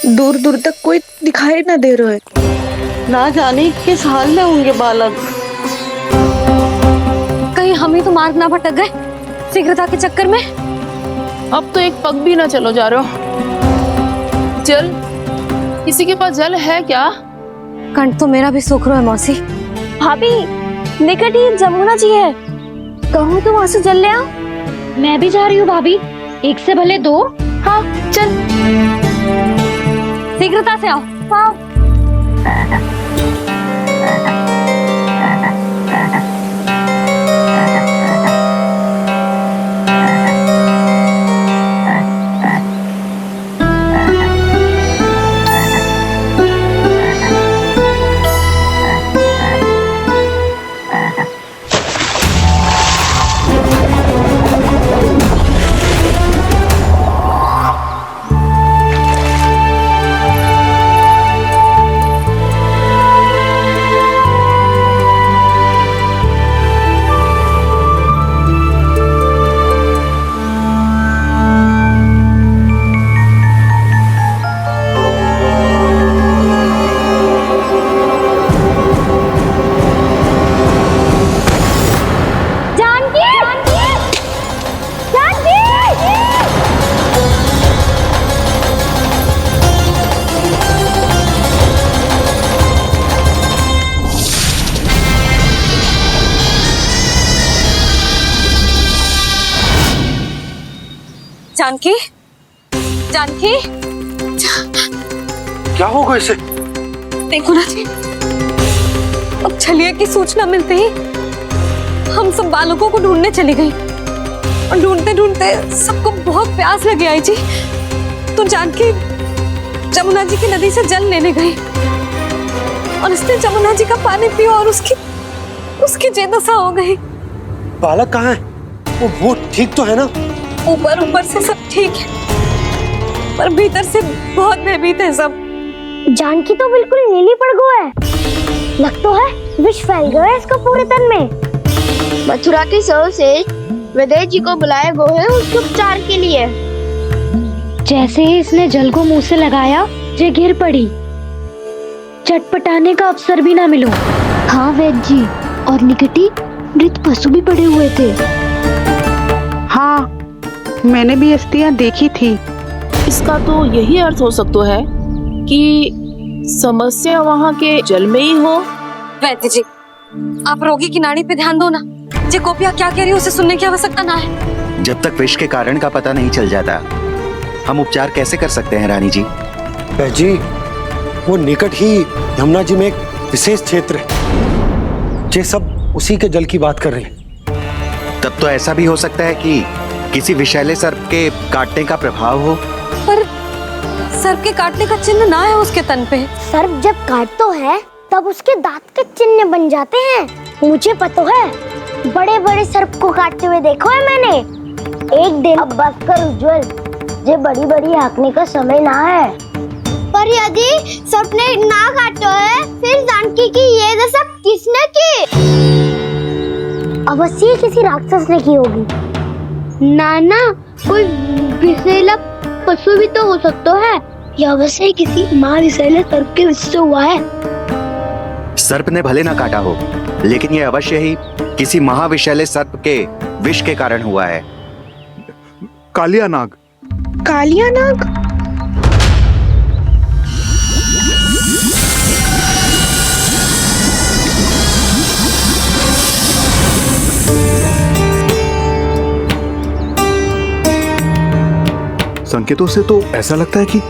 दूर दूर तक कोई दिखाई ना दे रहा है। ना जाने किस हाल में होंगे बालक। कहीं हम ही तो मार्ग ना भटक गए शीघ्रता के चक्कर में। अब तो एक पग भी ना चलो जा रहे हो। जल, किसी के पास जल है क्या? कंठ तो मेरा भी सूख रहा है मौसी। भाभी, निकट ही जमुना जी है, कहूँ तो वहां से जल ले आओ। मैं भी जा रही हूँ भाभी, एक से भले दो। हाँ चल, शीघ्रता से आओ। हाँ। जानकी, जानकी, क्या होगा इसे? देखो ना जी, अब छलिया की सूचना मिलते ही हम सब बालकों को ढूंढने चली गई और ढूंढते ढूंढते सबको बहुत प्यास लगी आई जी। तो जानकी जमुना जी की नदी से जल लेने गई और उसने जमुना जी का पानी पिया और उसकी जेदशा हो गई। बालक कहाँ है? वो ठीक तो है ना? ऊपर से सब ठीक है पर भीतर से बहुत भयभीत है सब। जानकी तो बिल्कुल नीली पड़ गया है, लग तो है विष फैल गया है इसका पूरे तन में। मथुरा के सर्वश्रेष्ठ विदेह जी को बुलाए गए हैं उसके उपचार के लिए। जैसे ही इसने जल को मुंह से लगाया, ये गिर पड़ी। चटपटाने का अवसर भी ना मिलो। हाँ वैद्य जी, और निकटी मृत पशु भी पड़े हुए थे। हाँ, मैंने भी अस्थियां देखी थी। इसका तो यही अर्थ हो सकता है कि समस्या वहाँ के जल में ही हो। वैद्य जी, आप रोगी की नाड़ी पे ध्यान दो ना। जे गोपिया क्या कह रही है उसे सुनने की आवश्यकता ना है। जब तक विष के कारण का पता नहीं चल जाता, हम उपचार कैसे कर सकते हैं रानी जी? जी, वो निकट ही यमुना जी में एक विशेष क्षेत्र है। ये सब उसी के जल की बात कर रहे हैं। तब तो ऐसा भी हो सकता है कि किसी विषैले सर्प के काटने का प्रभाव हो। पर सर्प के काटने का चिन्ह ना है उसके तन पे। सर्प जब काटता है तब उसके दांत के चिन्ह बन जाते हैं। मुझे पता है, बड़े बड़े सर्प को काटते हुए देखो है मैंने। एक दिन अब बस कर उज्जवल, ये बड़ी बड़ी हाँकने का समय ना है। पर यदि सर्प ने ना काटा है, फिर जानकी की ये दशा किसने की? अवश्य किसी राक्षस ने की होगी। नाना, कोई विषैला पशु भी तो हो सकता है। यह अवश्य किसी महाविषैले सर्प के विष से हुआ है। सर्प ने भले ना काटा हो, लेकिन यह अवश्य ही किसी महाविषैले सर्प के विष के कारण हुआ है। कालिया नाग। कालिया नाग? संकेतों से तो ऐसा लगता है कि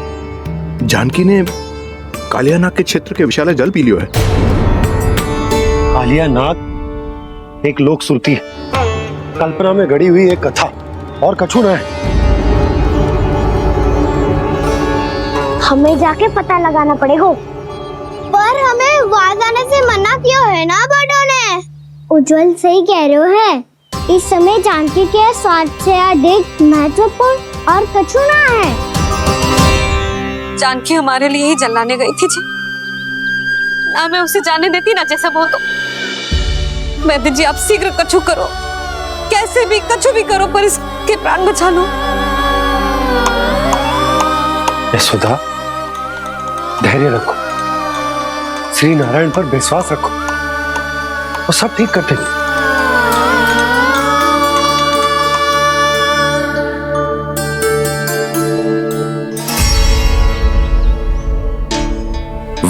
जानकी ने कालिया नाग के क्षेत्र के विशाल जल पी लियो है। कालिया नाग एक लोक श्रुति है, कल्पना में गढ़ी हुई एक कथा, और कछु न है। हमें जाके पता लगाना पड़ेगा। पर हमें वहां जाने से मना क्यों है ना बड़ों ने? उज्जवल सही कह रहे हो है। इस समय जानकी के स्वार्थ से अधिक महत्वपूर्ण और कछु ना है। जानकी हमारे लिए ही जलाने गई थी जी, ना मैं उसे जाने देती ना जैसा वो तो। वैद्य जी, आप शीघ्र कछु करो, कैसे भी कछु भी करो, पर इसके प्राण बचा लो। यशोदा, धैर्य रखो, श्री नारायण पर विश्वास रखो, वो सब ठीक कर देंगे।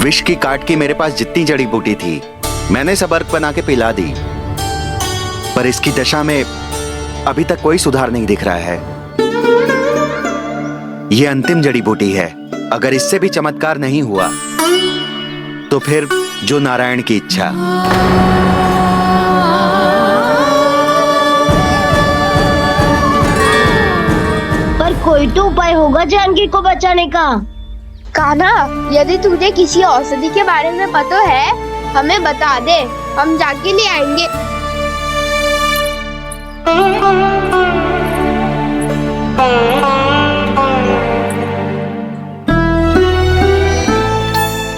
विष की काट की मेरे पास जितनी जड़ी बूटी थी, मैंने सब अर्क बना के पिला दी, पर इसकी दशा में अभी तक कोई सुधार नहीं दिख रहा है। यह अंतिम जड़ी बूटी है। अगर इससे भी चमत्कार नहीं हुआ तो फिर जो नारायण की इच्छा। पर कोई तो उपाय होगा जानकी को बचाने का। कान्हा, यदि तुझे किसी औषधि के बारे में पता है, हमें बता दे, हम जाके ले आएंगे।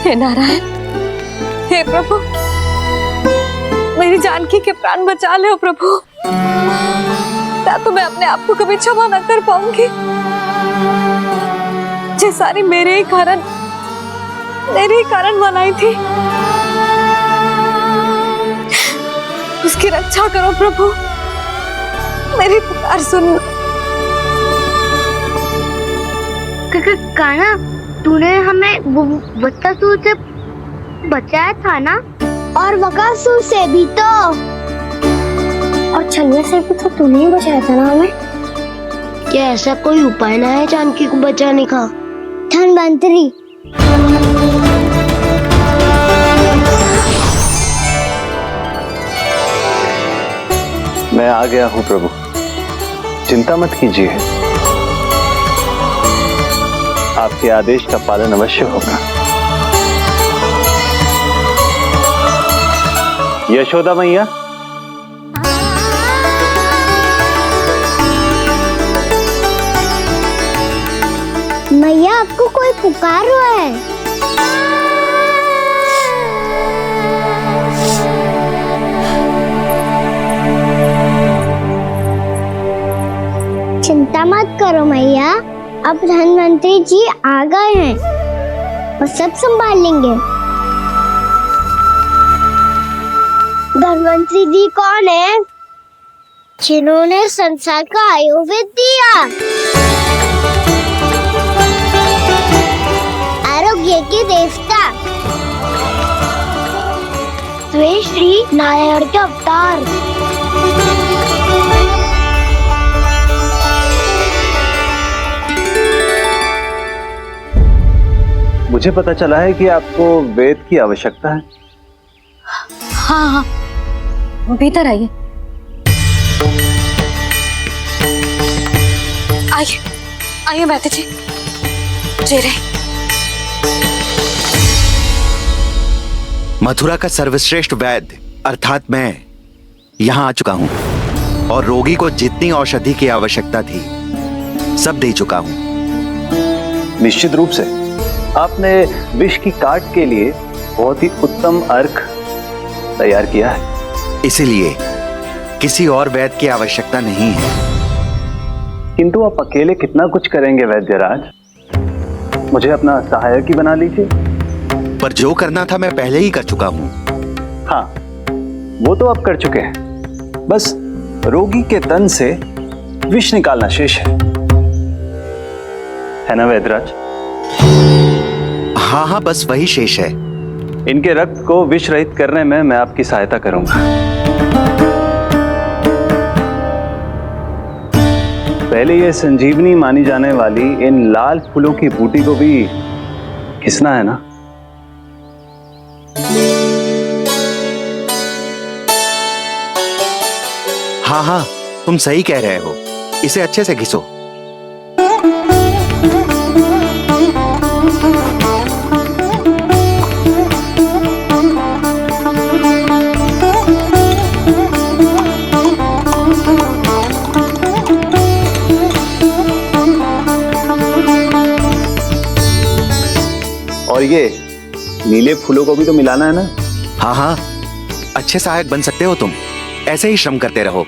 हे नारायण, हे प्रभु, मेरी जानकी के प्राण बचा ले प्रभु। या तो मैं अपने आप को कभी क्षमा न कर पाऊंगी। ये सारी मेरे ही कारण बनाई थी। उसकी रक्षा करो प्रभु, मेरी पुकार सुनो। कान्हा, तूने हमें वत्सासुर से बचाया था ना? और वकासुर से भी तो, और छलिया से भी तो तूने ही बचाया था ना हमें। क्या ऐसा कोई उपाय ना है जानकी को बचाने का? धनवंतरी, मैं आ गया हूँ प्रभु, चिंता मत कीजिए, आपके आदेश का पालन अवश्य होगा। यशोदा मैया, मैया आपको कोई पुकार रहा है। चिंता मत करो मैया, अब धनवंतरी जी आ गए हैं और सब संभाल लेंगे। धनवंतरी जी कौन है? जिन्होंने संसार का आयुर्वेद दिया, आरोग्य के देवता, वे श्री नारायण के अवतार। मुझे पता चला है कि आपको वेद की आवश्यकता है। हाँ हाँ, भीतर आइए। आइए आइए बैठे जी। जी रे। मथुरा का सर्वश्रेष्ठ वैद्य अर्थात मैं यहाँ आ चुका हूँ और रोगी को जितनी औषधि की आवश्यकता थी सब दे चुका हूँ। निश्चित रूप से आपने विष की काट के लिए बहुत ही उत्तम अर्क तैयार किया है, इसीलिए किसी और वैद्य की आवश्यकता नहीं है। किंतु आप अकेले कितना कुछ करेंगे वैद्यराज, मुझे अपना सहायक ही बना लीजिए। पर जो करना था मैं पहले ही कर चुका हूँ। हाँ, वो तो आप कर चुके हैं, बस रोगी के तन से विष निकालना शेष है ना वैद्यराज? हाँ हाँ, बस वही शेष है। इनके रक्त को विष रहित करने में मैं आपकी सहायता करूंगा। पहले ये संजीवनी मानी जाने वाली इन लाल फूलों की बूटी को भी घिसना है ना? हाँ हाँ, तुम सही कह रहे हो, इसे अच्छे से घिसो। और ये नीले फूलों को भी तो मिलाना है ना? हाँ हाँ, अच्छे सहायक बन सकते हो तुम, ऐसे ही श्रम करते रहो।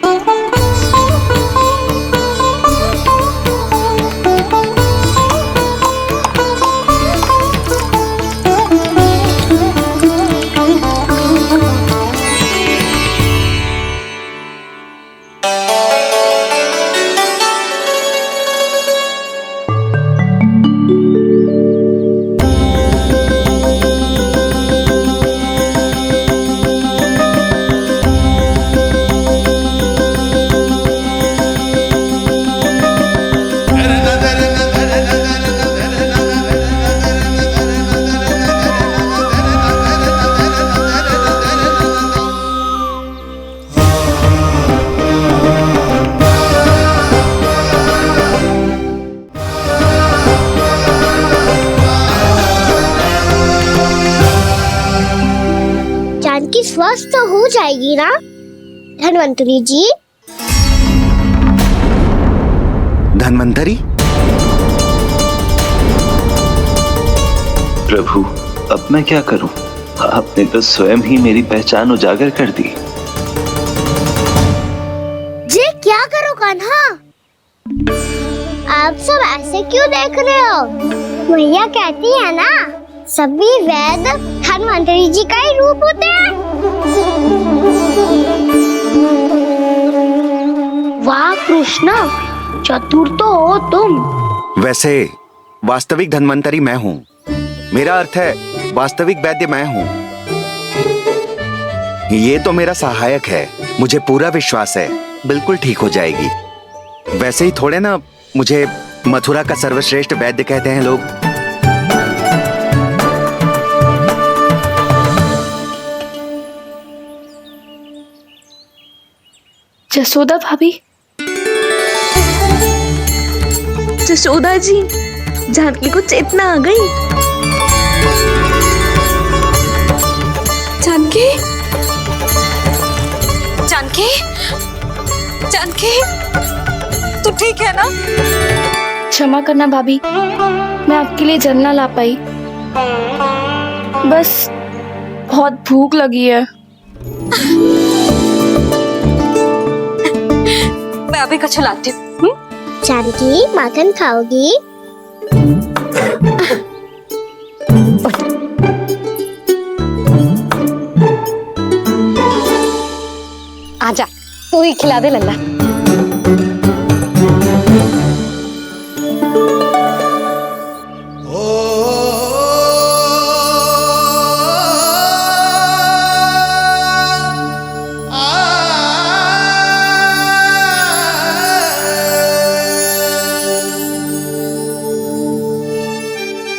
जानकी स्वस्थ हो जाएगी ना धनवंतरी जी? धनवंतरी? प्रभु, अब मैं क्या करूं? आपने तो स्वयं ही मेरी पहचान उजागर कर दी। जी क्या करो कान्हा? आप सब ऐसे क्यों देख रहे हो? मैया कहती है ना, सभी वैद्य धनवंतरी जी का ही रूप होते हैं। वाह कृष्णा, चतुर तो हो तुम। वैसे वास्तविक धनवंतरी मैं हूँ, मेरा अर्थ है वास्तविक वैद्य मैं हूँ। ये तो मेरा सहायक है, मुझे पूरा विश्वास है बिल्कुल ठीक हो जाएगी। वैसे ही थोड़े ना मुझे मथुरा का सर्वश्रेष्ठ वैद्य कहते हैं लोग। जसोदा भाभी, जशोदा जी, जानकी को चेतना आ गई। जानकी, जानकी, जानकी, तू ठीक है ना? क्षमा करना भाभी, मैं आपके लिए जल ना ला पाई। बस बहुत भूख लगी है। मैं अभी कछु लाती हूँ। जानकी, माखन खाओगी? आजा, तू ही खिला दे लल्ला।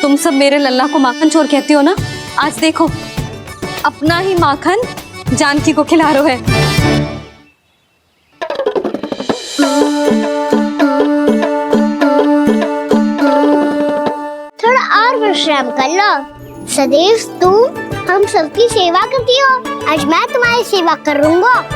तुम सब मेरे लल्ला को माखन चोर कहती हो ना? आज देखो, अपना ही माखन जानकी को खिला रहे है। थोड़ा और विश्राम कर लो। सदैव तुम हम सबकी सेवा करती हो, आज मैं तुम्हारी सेवा करूंगा।